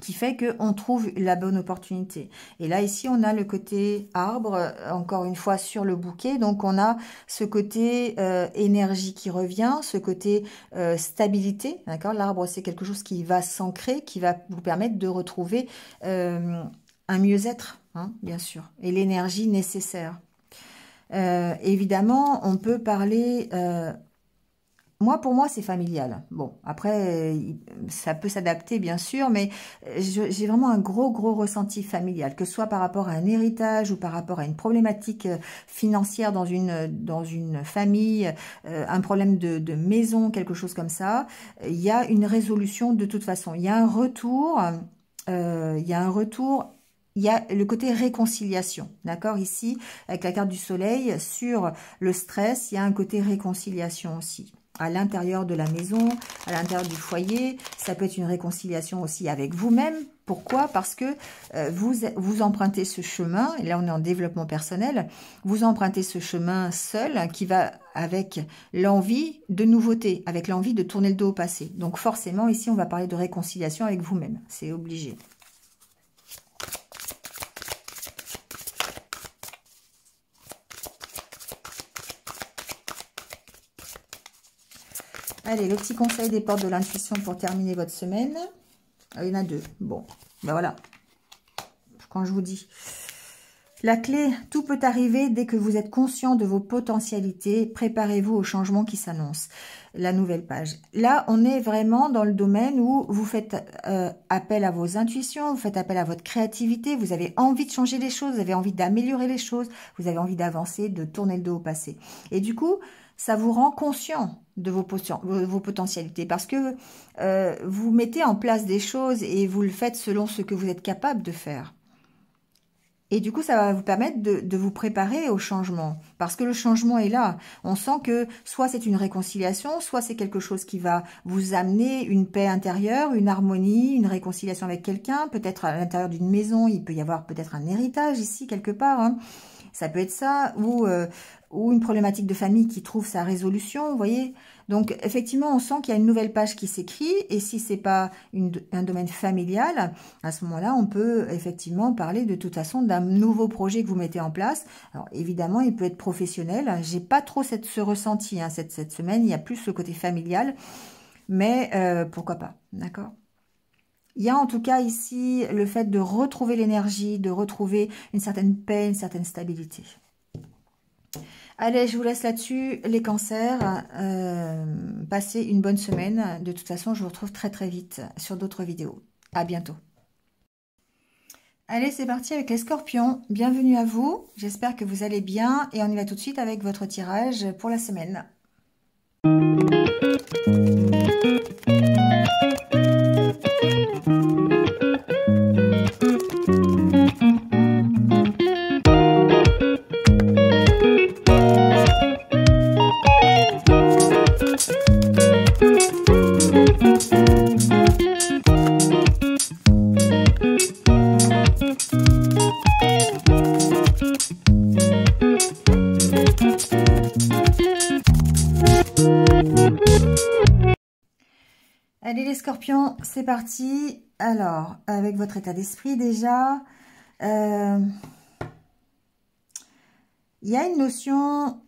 qui fait qu'on trouve la bonne opportunité. Et là, ici, on a le côté arbre, encore une fois, sur le bouquet. Donc, on a ce côté énergie qui revient, ce côté stabilité. D'accord. L'arbre, c'est quelque chose qui va s'ancrer, qui va vous permettre de retrouver un mieux-être, hein, bien sûr, et l'énergie nécessaire. Évidemment, on peut parler... pour moi, c'est familial. Bon, après, ça peut s'adapter, bien sûr, mais j'ai vraiment un gros ressenti familial, que ce soit par rapport à un héritage ou par rapport à une problématique financière dans une famille, un problème de maison, quelque chose comme ça. Il y a une résolution de toute façon. Il y a un retour... Il y a le côté réconciliation, d'accord. Ici, avec la carte du soleil, sur le stress, il y a un côté réconciliation aussi. À l'intérieur de la maison, à l'intérieur du foyer, ça peut être une réconciliation aussi avec vous-même. Pourquoi? Parce que vous empruntez ce chemin, et là on est en développement personnel, vous empruntez ce chemin seul qui va avec l'envie de nouveauté, avec l'envie de tourner le dos au passé. Donc forcément, ici, on va parler de réconciliation avec vous-même, c'est obligé. Allez, le petit conseil des portes de l'intuition pour terminer votre semaine. Il y en a deux. Bon, ben voilà. Quand je vous dis, La clé, tout peut arriver dès que vous êtes conscient de vos potentialités. Préparez-vous au changement qui s'annonce. La nouvelle page. Là, on est vraiment dans le domaine où vous faites appel à vos intuitions, vous faites appel à votre créativité, vous avez envie de changer les choses, vous avez envie d'améliorer les choses, vous avez envie d'avancer, de tourner le dos au passé. Et du coup, ça vous rend conscient de vos potentialités parce que vous mettez en place des choses et vous le faites selon ce que vous êtes capable de faire. Et du coup, ça va vous permettre de vous préparer au changement. Parce que le changement est là. On sent que soit c'est une réconciliation, soit c'est quelque chose qui va vous amener une paix intérieure, une harmonie, une réconciliation avec quelqu'un. Peut-être à l'intérieur d'une maison, il peut y avoir peut-être un héritage ici, quelque part. Hein. Ça peut être ça. Ou une problématique de famille qui trouve sa résolution, vous voyez. Donc, effectivement, on sent qu'il y a une nouvelle page qui s'écrit. Et si c'est pas un domaine familial, à ce moment-là, on peut effectivement parler de toute façon d'un nouveau projet que vous mettez en place. Alors, évidemment, il peut être professionnel. J'ai pas trop ce ressenti hein, cette semaine. Il y a plus le côté familial. Mais pourquoi pas, d'accord ? Il y a en tout cas ici le fait de retrouver l'énergie, de retrouver une certaine paix, une certaine stabilité. Allez, je vous laisse là-dessus, les cancers. Passez une bonne semaine. De toute façon, je vous retrouve très très vite sur d'autres vidéos. À bientôt. Allez, c'est parti avec les scorpions. Bienvenue à vous. J'espère que vous allez bien. Et on y va tout de suite avec votre tirage pour la semaine. Allez les scorpions, c'est parti. Alors, avec votre état d'esprit déjà, il y a une notion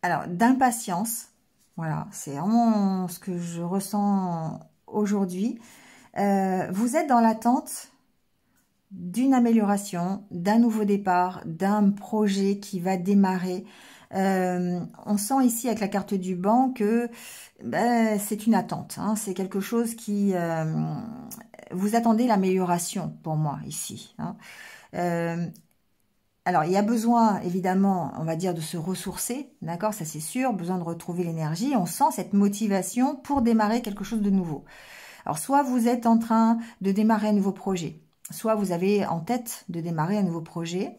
d'impatience. Voilà, c'est vraiment ce que je ressens aujourd'hui. Vous êtes dans l'attente d'une amélioration, d'un nouveau départ, d'un projet qui va démarrer. On sent ici avec la carte du banc que c'est une attente, hein, c'est quelque chose qui... vous attendez l'amélioration pour moi ici. Hein. Alors, il y a besoin, évidemment, on va dire, de se ressourcer, d'accord, ça c'est sûr, besoin de retrouver l'énergie. On sent cette motivation pour démarrer quelque chose de nouveau. Alors, soit vous êtes en train de démarrer un nouveau projet, soit vous avez en tête de démarrer un nouveau projet,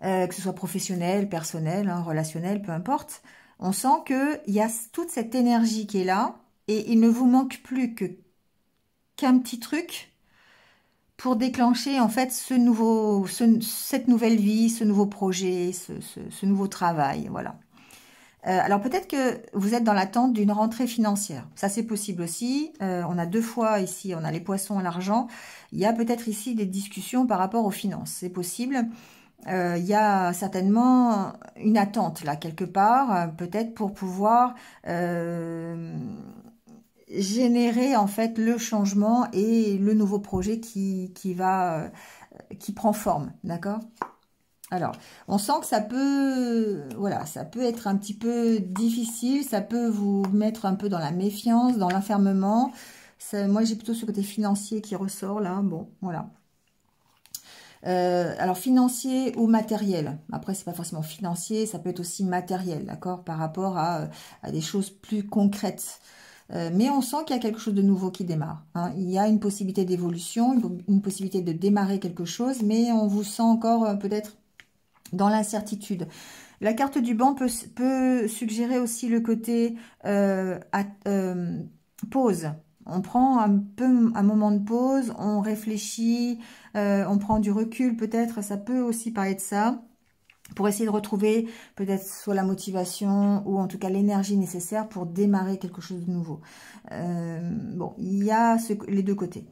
que ce soit professionnel, personnel, hein, relationnel, peu importe. On sent qu'il y a toute cette énergie qui est là et il ne vous manque plus qu'un petit truc pour déclencher en fait cette nouvelle vie, ce nouveau projet, ce nouveau travail, voilà. Alors peut-être que vous êtes dans l'attente d'une rentrée financière. Ça c'est possible aussi. On a deux fois ici, on a les poissons et l'argent. Il y a peut-être ici des discussions par rapport aux finances. C'est possible. Il y a certainement une attente là quelque part, peut-être pour pouvoir générer en fait le changement et le nouveau projet qui prend forme, d'accord ? Alors, on sent que ça peut, voilà, ça peut être un petit peu difficile, ça peut vous mettre un peu dans la méfiance, dans l'enfermement. Moi, j'ai plutôt ce côté financier qui ressort là, bon, voilà. Alors financier ou matériel. Après, c'est pas forcément financier, ça peut être aussi matériel, d'accord, par rapport à des choses plus concrètes. Mais on sent qu'il y a quelque chose de nouveau qui démarre. Hein. Il y a une possibilité d'évolution, une possibilité de démarrer quelque chose, mais on vous sent encore peut-être dans l'incertitude. La carte du banc peut suggérer aussi le côté pause. On prend un moment de pause, on réfléchit, on prend du recul peut-être, ça peut aussi parler de ça, pour essayer de retrouver peut-être soit la motivation ou en tout cas l'énergie nécessaire pour démarrer quelque chose de nouveau. Bon, il y a les deux côtés.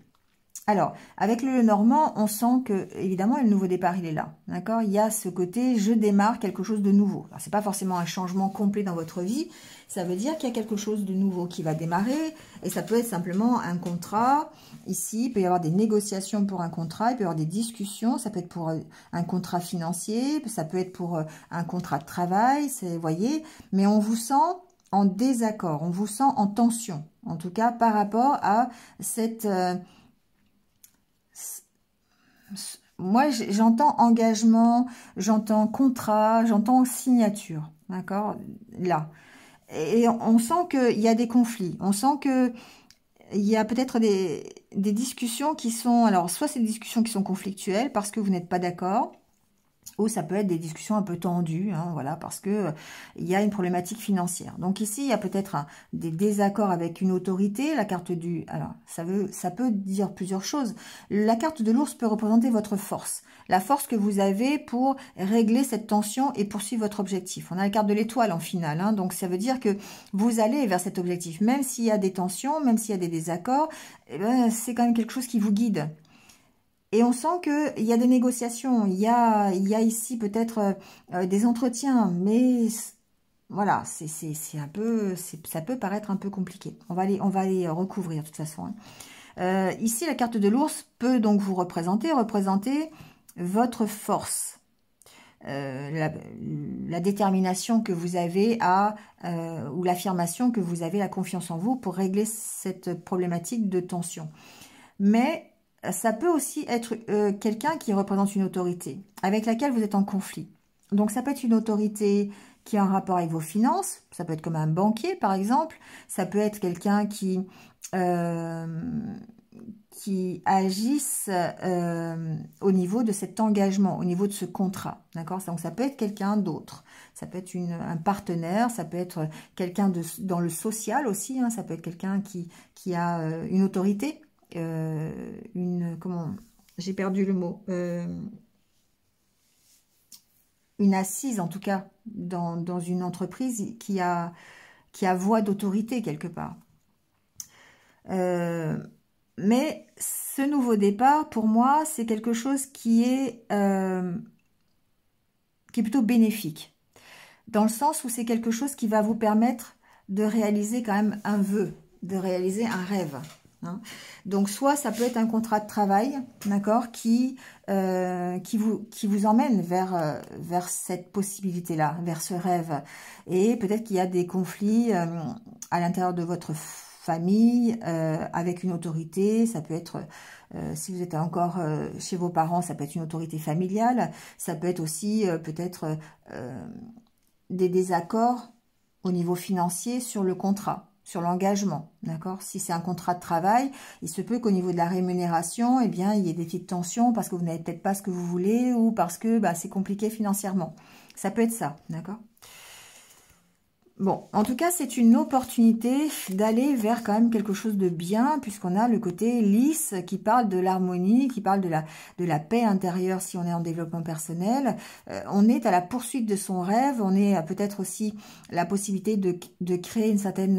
Alors, avec le Normand, on sent que, évidemment, le nouveau départ, il est là. D'accord? Il y a ce côté, je démarre quelque chose de nouveau. Alors, c'est pas forcément un changement complet dans votre vie. Ça veut dire qu'il y a quelque chose de nouveau qui va démarrer. Et ça peut être simplement un contrat. Ici, il peut y avoir des négociations pour un contrat. Il peut y avoir des discussions. Ça peut être pour un contrat financier. Ça peut être pour un contrat de travail. Vous voyez? Mais on vous sent en désaccord. On vous sent en tension. En tout cas, par rapport à cette... moi, j'entends engagement, j'entends contrat, j'entends signature, d'accord, là. Et on sent qu'il y a des conflits, on sent que il y a peut-être des discussions qui sont, alors, soit c'est des discussions qui sont conflictuelles parce que vous n'êtes pas d'accord, ou ça peut être des discussions un peu tendues, hein, voilà, parce que il y a une problématique financière. Donc ici, il y a peut-être des désaccords avec une autorité. La carte du... Alors, ça peut dire plusieurs choses. La carte de l'ours peut représenter votre force. La force que vous avez pour régler cette tension et poursuivre votre objectif. On a la carte de l'étoile en finale, hein, donc ça veut dire que vous allez vers cet objectif. Même s'il y a des tensions, même s'il y a des désaccords, eh ben, c'est quand même quelque chose qui vous guide. Et on sent qu'il y a des négociations, il y a ici peut-être des entretiens, mais voilà, c'est un peu, ça peut paraître un peu compliqué. On va les recouvrir de toute façon. Hein. Ici, la carte de l'ours peut donc vous représenter votre force. La détermination que vous avez ou l'affirmation que vous avez, la confiance en vous pour régler cette problématique de tension. Mais ça peut aussi être quelqu'un qui représente une autorité avec laquelle vous êtes en conflit. Donc ça peut être une autorité qui a un rapport avec vos finances, ça peut être comme un banquier par exemple, ça peut être quelqu'un qui agisse au niveau de cet engagement, au niveau de ce contrat, d'accord? Donc ça peut être quelqu'un d'autre, ça peut être un partenaire, ça peut être quelqu'un dans le social aussi, hein, ça peut être quelqu'un qui a une autorité, comment, j'ai perdu le mot, une assise en tout cas dans une entreprise qui a voix d'autorité quelque part. Mais ce nouveau départ, pour moi, c'est quelque chose qui est plutôt bénéfique. Dans le sens où c'est quelque chose qui va vous permettre de réaliser quand même un vœu, de réaliser un rêve. Hein. Donc, soit ça peut être un contrat de travail, d'accord, qui vous emmène vers cette possibilité-là, vers ce rêve. Et peut-être qu'il y a des conflits à l'intérieur de votre famille, avec une autorité, ça peut être, si vous êtes encore chez vos parents, ça peut être une autorité familiale, ça peut être aussi peut-être des désaccords au niveau financier sur le contrat, sur l'engagement, d'accord? Si c'est un contrat de travail, il se peut qu'au niveau de la rémunération, eh bien, il y ait des petites tensions parce que vous n'avez peut-être pas ce que vous voulez ou parce que c'est compliqué financièrement. Ça peut être ça, d'accord? Bon, en tout cas, c'est une opportunité d'aller vers quand même quelque chose de bien, puisqu'on a le côté lisse qui parle de l'harmonie, qui parle de la paix intérieure si on est en développement personnel. On est à la poursuite de son rêve, on est à peut-être aussi la possibilité de créer une certaine...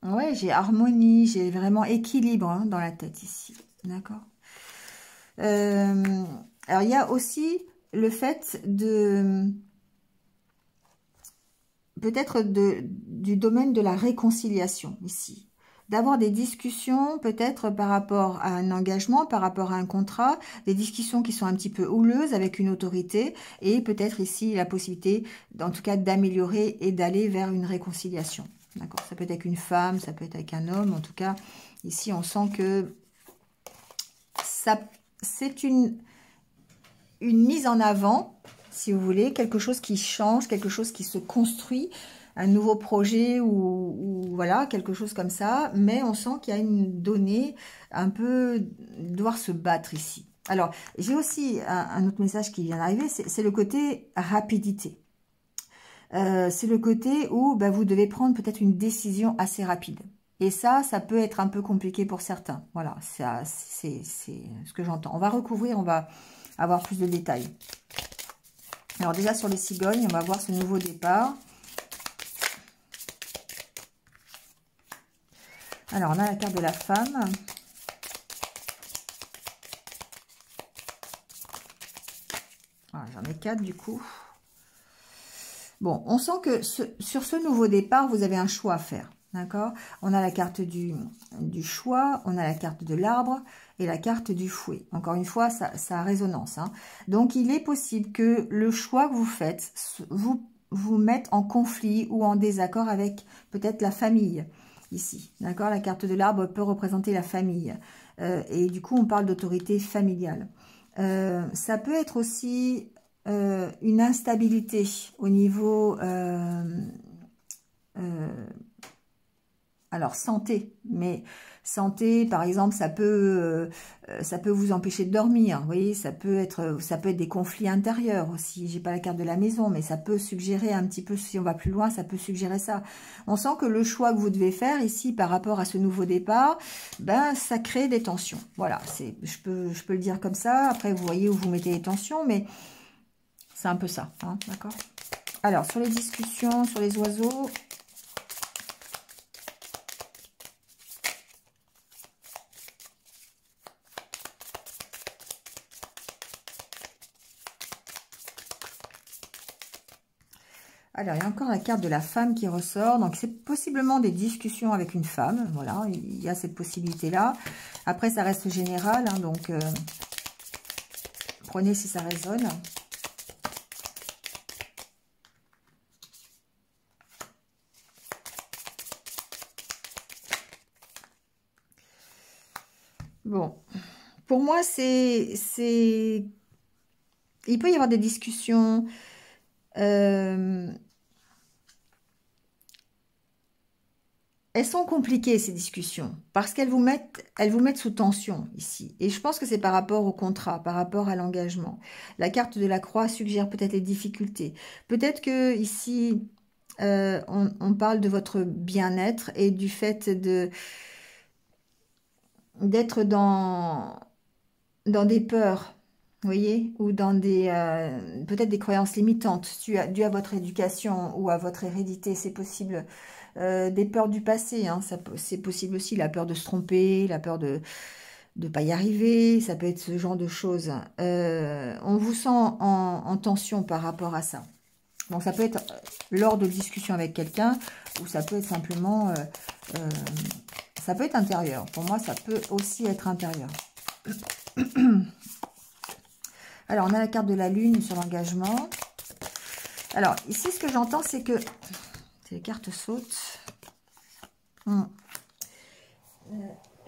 ouais, j'ai harmonie, j'ai vraiment équilibre hein, dans la tête ici, d'accord. Alors, il y a aussi le fait de... peut-être du domaine de la réconciliation ici. D'avoir des discussions peut-être par rapport à un engagement, par rapport à un contrat, des discussions qui sont un petit peu houleuses avec une autorité et peut-être ici la possibilité, en tout cas, d'améliorer et d'aller vers une réconciliation. D'accord ? Ça peut être avec une femme, ça peut être avec un homme. En tout cas, ici, on sent que c'est une mise en avant, si vous voulez, quelque chose qui change, quelque chose qui se construit, un nouveau projet ou voilà, quelque chose comme ça. Mais on sent qu'il y a une donnée un peu devoir se battre ici. Alors, j'ai aussi un autre message qui vient d'arriver, c'est le côté rapidité. C'est le côté où vous devez prendre peut-être une décision assez rapide. Et ça peut être un peu compliqué pour certains. Voilà, c'est ce que j'entends. On va recouvrir, on va avoir plus de détails. Alors déjà sur les cigognes, on va voir ce nouveau départ. Alors on a la carte de la femme. Voilà, j'en ai 4 du coup. Bon, on sent que sur ce nouveau départ, vous avez un choix à faire. D'accord? On a la carte du choix, on a la carte de l'arbre et la carte du fouet. Encore une fois, ça a résonance. Hein. Donc, il est possible que le choix que vous faites vous mette en conflit ou en désaccord avec peut-être la famille ici. D'accord? La carte de l'arbre peut représenter la famille. Et du coup, on parle d'autorité familiale. Ça peut être aussi une instabilité au niveau... alors, santé, mais santé, par exemple, ça peut vous empêcher de dormir. Vous voyez, ça peut être des conflits intérieurs aussi. J'ai pas la carte de la maison, mais ça peut suggérer un petit peu, si on va plus loin, ça peut suggérer ça. On sent que le choix que vous devez faire ici par rapport à ce nouveau départ, ben, ça crée des tensions. Voilà, je peux le dire comme ça. Après, vous voyez où vous mettez les tensions, mais c'est un peu ça, hein, d'accord? Alors, sur les discussions, sur les oiseaux... Alors, il y a encore la carte de la femme qui ressort. Donc, c'est possiblement des discussions avec une femme. Voilà, il y a cette possibilité-là. Après, ça reste général. Hein, donc, prenez si ça résonne. Bon, pour moi, il peut y avoir des discussions... elles sont compliquées, ces discussions, parce qu'elles vous mettent sous tension ici. Et je pense que c'est par rapport au contrat, par rapport à l'engagement. La carte de la croix suggère peut-être les difficultés. Peut-être que ici, on parle de votre bien-être et du fait d'être dans des peurs, vous voyez, ou dans peut-être des croyances limitantes dues à votre éducation ou à votre hérédité, c'est possible. Des peurs du passé, hein, c'est possible aussi, la peur de se tromper, la peur de ne pas y arriver, ça peut être ce genre de choses. On vous sent en tension par rapport à ça. Donc ça peut être lors de discussions avec quelqu'un, ou ça peut être simplement, ça peut être intérieur. Pour moi, ça peut aussi être intérieur. Alors, on a la carte de la lune sur l'engagement. Alors, ici, ce que j'entends, c'est que... les cartes sautent. Je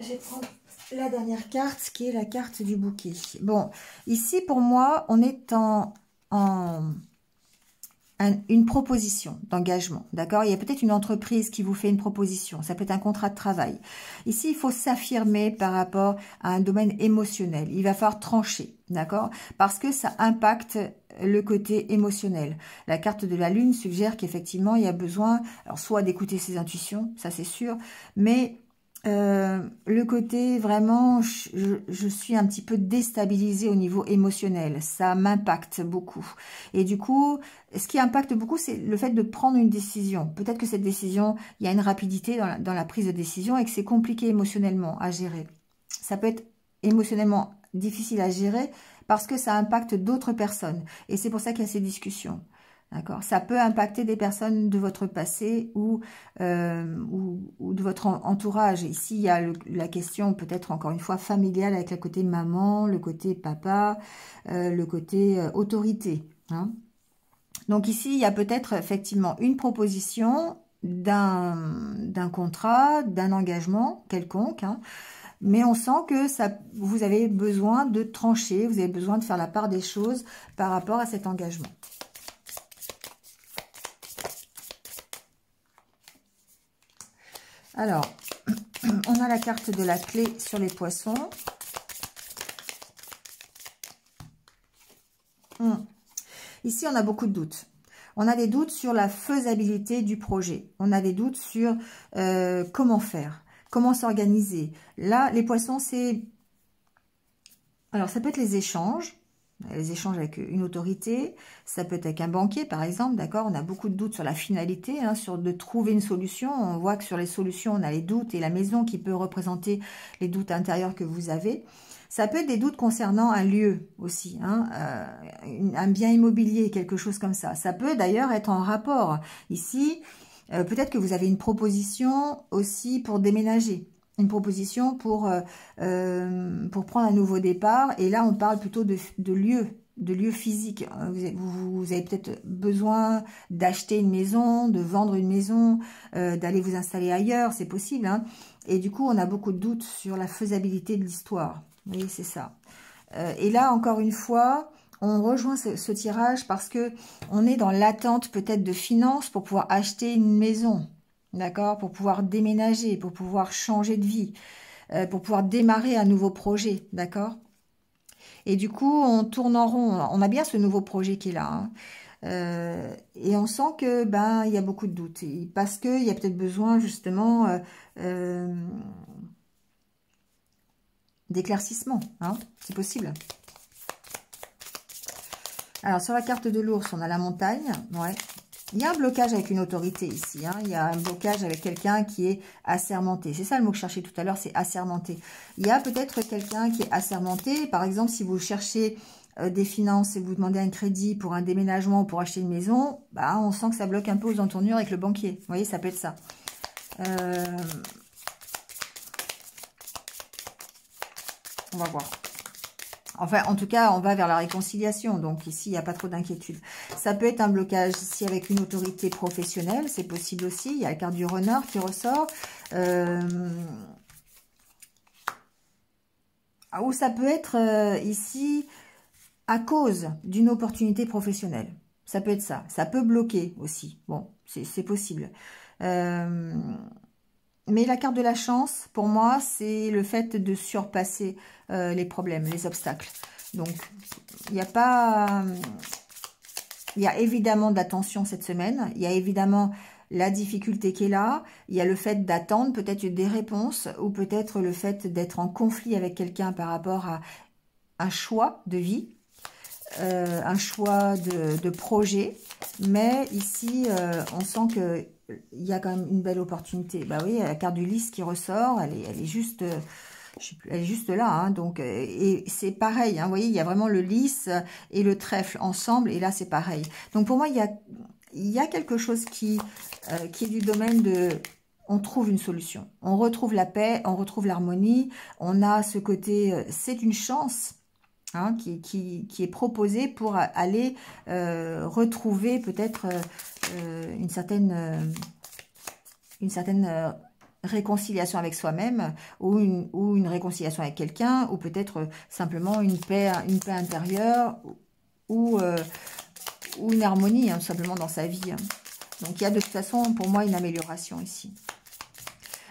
vais prendre la dernière carte, qui est la carte du bouquet. Bon, ici, pour moi, on est une proposition d'engagement, d'accord? Il y a peut-être une entreprise qui vous fait une proposition. Ça peut être un contrat de travail. Ici, il faut s'affirmer par rapport à un domaine émotionnel. Il va falloir trancher, d'accord? Parce que ça impacte le côté émotionnel. La carte de la lune suggère qu'effectivement, il y a besoin, alors soit d'écouter ses intuitions, ça c'est sûr, mais le côté vraiment, je suis un petit peu déstabilisée au niveau émotionnel. Ça m'impacte beaucoup. Et du coup, ce qui impacte beaucoup, c'est le fait de prendre une décision. Peut-être que cette décision, il y a une rapidité dans la prise de décision et que c'est compliqué émotionnellement à gérer. Ça peut être émotionnellement difficile à gérer parce que ça impacte d'autres personnes. Et c'est pour ça qu'il y a ces discussions. D'accord. Ça peut impacter des personnes de votre passé ou de votre entourage. Ici, il y a la question peut-être encore une fois familiale avec le côté maman, le côté papa, le côté autorité. Hein. Donc ici, il y a peut-être effectivement une proposition d'un contrat, d'un engagement quelconque. Hein. Mais on sent que vous avez besoin de trancher, vous avez besoin de faire la part des choses par rapport à cet engagement. Alors, on a la carte de la clé sur les poissons. Ici, on a beaucoup de doutes. On a des doutes sur la faisabilité du projet. On a des doutes sur comment faire, comment s'organiser. Là, les poissons, c'est... Alors, ça peut être les échanges. les échanges avec une autorité, ça peut être avec un banquier par exemple, d'accord. On a beaucoup de doutes sur la finalité, hein, sur de trouver une solution. On voit que sur les solutions, on a les doutes et la maison qui peut représenter les doutes intérieurs que vous avez. Ça peut être des doutes concernant un lieu aussi, hein, un bien immobilier, quelque chose comme ça. Ça peut d'ailleurs être en rapport. Ici, peut-être que vous avez une proposition aussi pour déménager. Une proposition pour prendre un nouveau départ. Et là, on parle plutôt de lieu physique. Vous avez peut-être besoin d'acheter une maison, de vendre une maison, d'aller vous installer ailleurs, c'est possible. Hein. Et du coup, on a beaucoup de doutes sur la faisabilité de l'histoire. Vous voyez, c'est ça. Et là, encore une fois, on rejoint ce tirage parce que on est dans l'attente peut-être de finances pour pouvoir acheter une maison. D'accord, pour pouvoir déménager, pour pouvoir changer de vie, pour pouvoir démarrer un nouveau projet, d'accord. Et du coup, on tourne en rond. On a bien ce nouveau projet qui est là, hein. Et on sent que il y a beaucoup de doutes. Parce qu'il y a peut-être besoin justement d'éclaircissement, hein, c'est possible. Alors, sur la carte de l'ours, on a la montagne, ouais. Il y a un blocage avec une autorité ici. Hein. Il y a un blocage avec quelqu'un qui est assermenté. C'est ça le mot que je cherchais tout à l'heure, c'est assermenté. Il y a peut-être quelqu'un qui est assermenté. Par exemple, si vous cherchez des finances et vous demandez un crédit pour un déménagement ou pour acheter une maison, on sent que ça bloque un peu aux entournures avec le banquier. Vous voyez, ça peut être ça. On va voir. Enfin, en tout cas, on va vers la réconciliation. Donc, ici, il n'y a pas trop d'inquiétude. Ça peut être un blocage ici avec une autorité professionnelle. C'est possible aussi. Il y a la carte du renard qui ressort. Ou ça peut être ici à cause d'une opportunité professionnelle. Ça peut être ça. Ça peut bloquer aussi. Bon, c'est possible. Mais la carte de la chance, pour moi, c'est le fait de surpasser les problèmes, les obstacles. Donc, il n'y a pas... Il y a évidemment de la tension cette semaine. Il y a évidemment la difficulté qui est là. Il y a le fait d'attendre peut-être des réponses ou peut-être le fait d'être en conflit avec quelqu'un par rapport à un choix de vie, un choix de projet. Mais ici, on sent que il y a quand même une belle opportunité. Bah oui, la carte du lys qui ressort, elle est juste, je sais plus, elle est juste là. Hein, donc, et c'est pareil. Hein, vous voyez, il y a vraiment le lys et le trèfle ensemble. Et là, c'est pareil. Donc pour moi, il y a quelque chose qui est du domaine de... On trouve une solution. On retrouve la paix, on retrouve l'harmonie. On a ce côté, c'est une chance. Hein, qui est proposé pour aller retrouver peut-être une certaine réconciliation avec soi-même ou une réconciliation avec quelqu'un ou peut-être simplement une paix intérieure ou une harmonie hein, tout simplement dans sa vie. Hein. Donc il y a de toute façon pour moi une amélioration ici.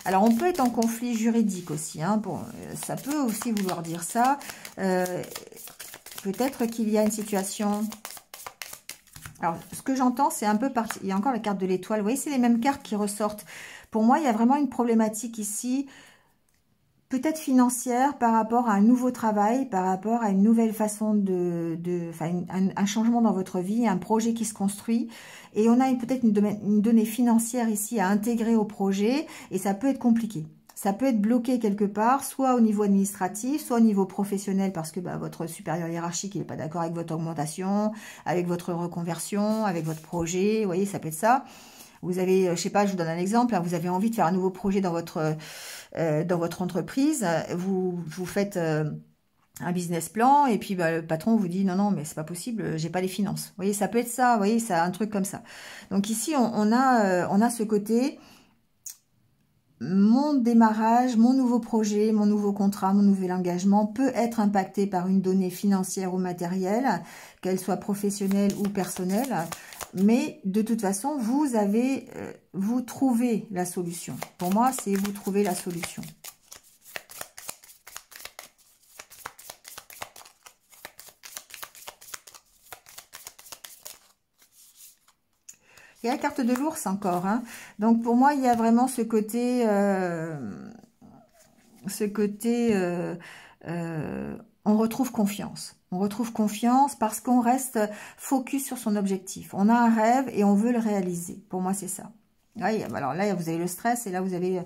Alors, on peut être en conflit juridique aussi. Hein. Bon, ça peut aussi vouloir dire ça. Peut-être qu'il y a une situation... Alors, ce que j'entends, c'est un peu parti. Il y a encore la carte de l'étoile. Vous voyez, c'est les mêmes cartes qui ressortent. Pour moi, il y a vraiment une problématique ici, peut-être financière, par rapport à un nouveau travail, par rapport à une nouvelle façon un changement dans votre vie, un projet qui se construit. Et on a peut-être une donnée financière ici à intégrer au projet et ça peut être compliqué. Ça peut être bloqué quelque part, soit au niveau administratif, soit au niveau professionnel parce que votre supérieur hiérarchique n'est pas d'accord avec votre augmentation, avec votre reconversion, avec votre projet. Vous voyez, ça peut être ça. Vous avez, je sais pas, je vous donne un exemple, hein, vous avez envie de faire un nouveau projet dans votre entreprise, vous faites... un business plan et puis le patron vous dit non mais c'est pas possible, j'ai pas les finances. Vous voyez, ça peut être ça, vous voyez, c'est un truc comme ça. Donc ici on a ce côté mon démarrage, mon nouveau projet, mon nouveau contrat, mon nouvel engagement peut être impacté par une donnée financière ou matérielle, qu'elle soit professionnelle ou personnelle, mais de toute façon vous trouvez la solution. Pour moi, c'est vous trouvez la solution. Il y a la carte de l'ours encore. Hein. Donc, pour moi, il y a vraiment ce côté on retrouve confiance. On retrouve confiance parce qu'on reste focus sur son objectif. On a un rêve et on veut le réaliser. Pour moi, c'est ça. Oui, alors là, vous avez le stress et là, vous avez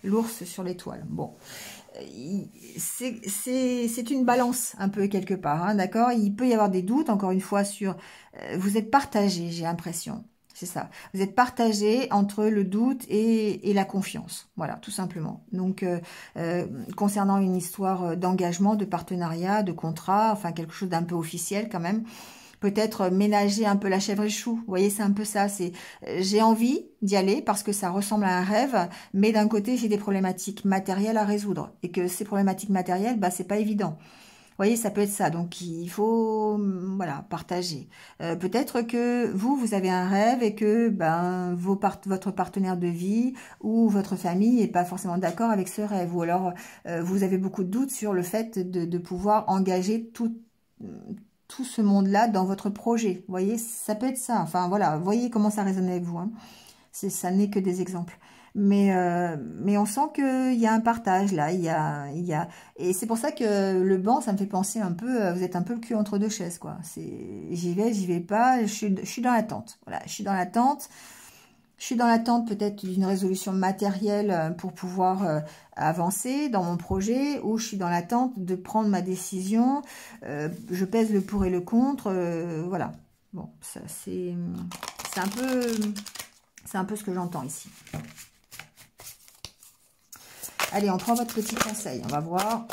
l'ours sur l'étoile. Bon, c'est une balance un peu quelque part, hein, d'accord? Il peut y avoir des doutes, encore une fois, sur... vous êtes partagé, j'ai l'impression. C'est ça. Vous êtes partagé entre le doute et la confiance. Voilà, tout simplement. Donc, concernant une histoire d'engagement, de partenariat, de contrat, enfin quelque chose d'un peu officiel quand même, peut-être ménager un peu la chèvre et le chou. Vous voyez, c'est un peu ça. C'est j'ai envie d'y aller parce que ça ressemble à un rêve, mais d'un côté, j'ai des problématiques matérielles à résoudre. Et que ces problématiques matérielles, bah, c'est pas évident. Vous voyez, ça peut être ça. Donc, il faut, voilà, partager. Peut-être que vous avez un rêve et que ben, votre partenaire de vie ou votre famille n'est pas forcément d'accord avec ce rêve. Ou alors, vous avez beaucoup de doutes sur le fait de pouvoir engager tout ce monde-là dans votre projet. Vous voyez, ça peut être ça. Enfin, voilà, voyez comment ça résonne avec vous. Hein. Ça n'est que des exemples. Mais on sent qu'il y a un partage là. Et c'est pour ça que le banc, ça me fait penser un peu, vous êtes un peu le cul entre deux chaises, quoi. J'y vais pas, je suis dans l'attente. Voilà, je suis dans l'attente. Je suis dans l'attente peut-être d'une résolution matérielle pour pouvoir avancer dans mon projet, ou je suis dans l'attente de prendre ma décision. Je pèse le pour et le contre. Voilà. Bon, ça c'est un peu ce que j'entends ici. Allez, on prend votre petit conseil. On va voir.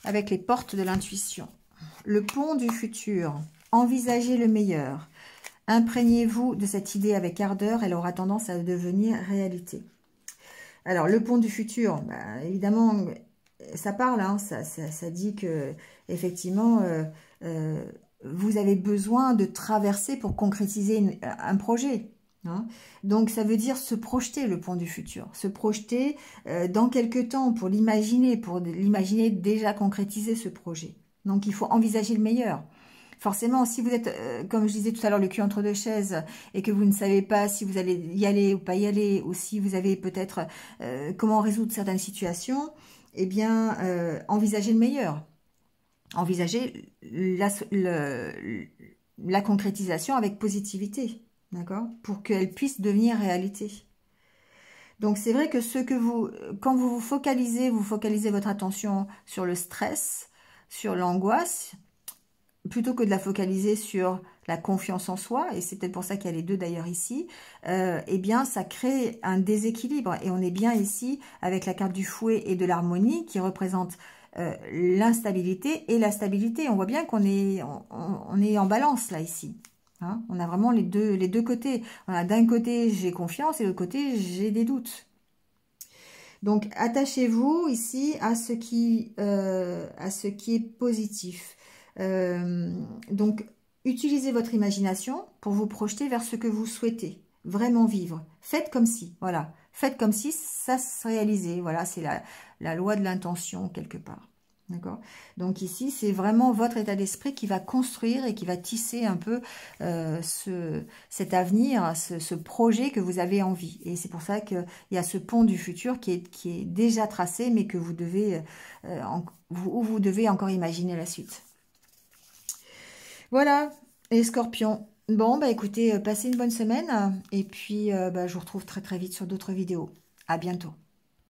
Avec les portes de l'intuition. Le pont du futur. Envisagez le meilleur. Imprégnez-vous de cette idée avec ardeur. Elle aura tendance à devenir réalité. Alors, le pont du futur, bah, évidemment, ça parle. Hein, ça dit que, effectivement, vous avez besoin de traverser pour concrétiser un projet. Hein. Donc, ça veut dire se projeter, le pont du futur. Se projeter dans quelques temps pour l'imaginer déjà concrétiser ce projet. Donc, il faut envisager le meilleur. Forcément, si vous êtes, comme je disais tout à l'heure, le cul entre deux chaises et que vous ne savez pas si vous allez y aller ou pas y aller, ou si vous avez peut-être comment résoudre certaines situations, eh bien, envisagez le meilleur. Envisagez la concrétisation avec positivité, d'accord, pour qu'elle puisse devenir réalité. Donc, c'est vrai que quand vous focalisez votre attention sur le stress, sur l'angoisse, plutôt que de la focaliser sur la confiance en soi, et c'est peut-être pour ça qu'il y a les deux d'ailleurs ici, eh bien, ça crée un déséquilibre. Et on est bien ici avec la carte du fouet et de l'harmonie qui représente l'instabilité et la stabilité. On voit bien qu'on est, on est en balance là, ici. Hein, on a vraiment les deux côtés. On a d'un côté, j'ai confiance, et de l'autre côté, j'ai des doutes. Donc, attachez-vous ici à ce qui est positif. Donc, utilisez votre imagination pour vous projeter vers ce que vous souhaitez vraiment vivre. Faites comme si, voilà. Faites comme si ça se réalisait. Voilà, c'est la loi de l'intention quelque part. D'accord? Donc ici, c'est vraiment votre état d'esprit qui va construire et qui va tisser un peu cet avenir, ce projet que vous avez envie. Et c'est pour ça qu'il y a ce pont du futur qui est déjà tracé, mais que vous devez, vous devez encore imaginer la suite. Voilà, les scorpions. Bon, bah écoutez, passez une bonne semaine. Et puis, je vous retrouve très très vite sur d'autres vidéos. À bientôt.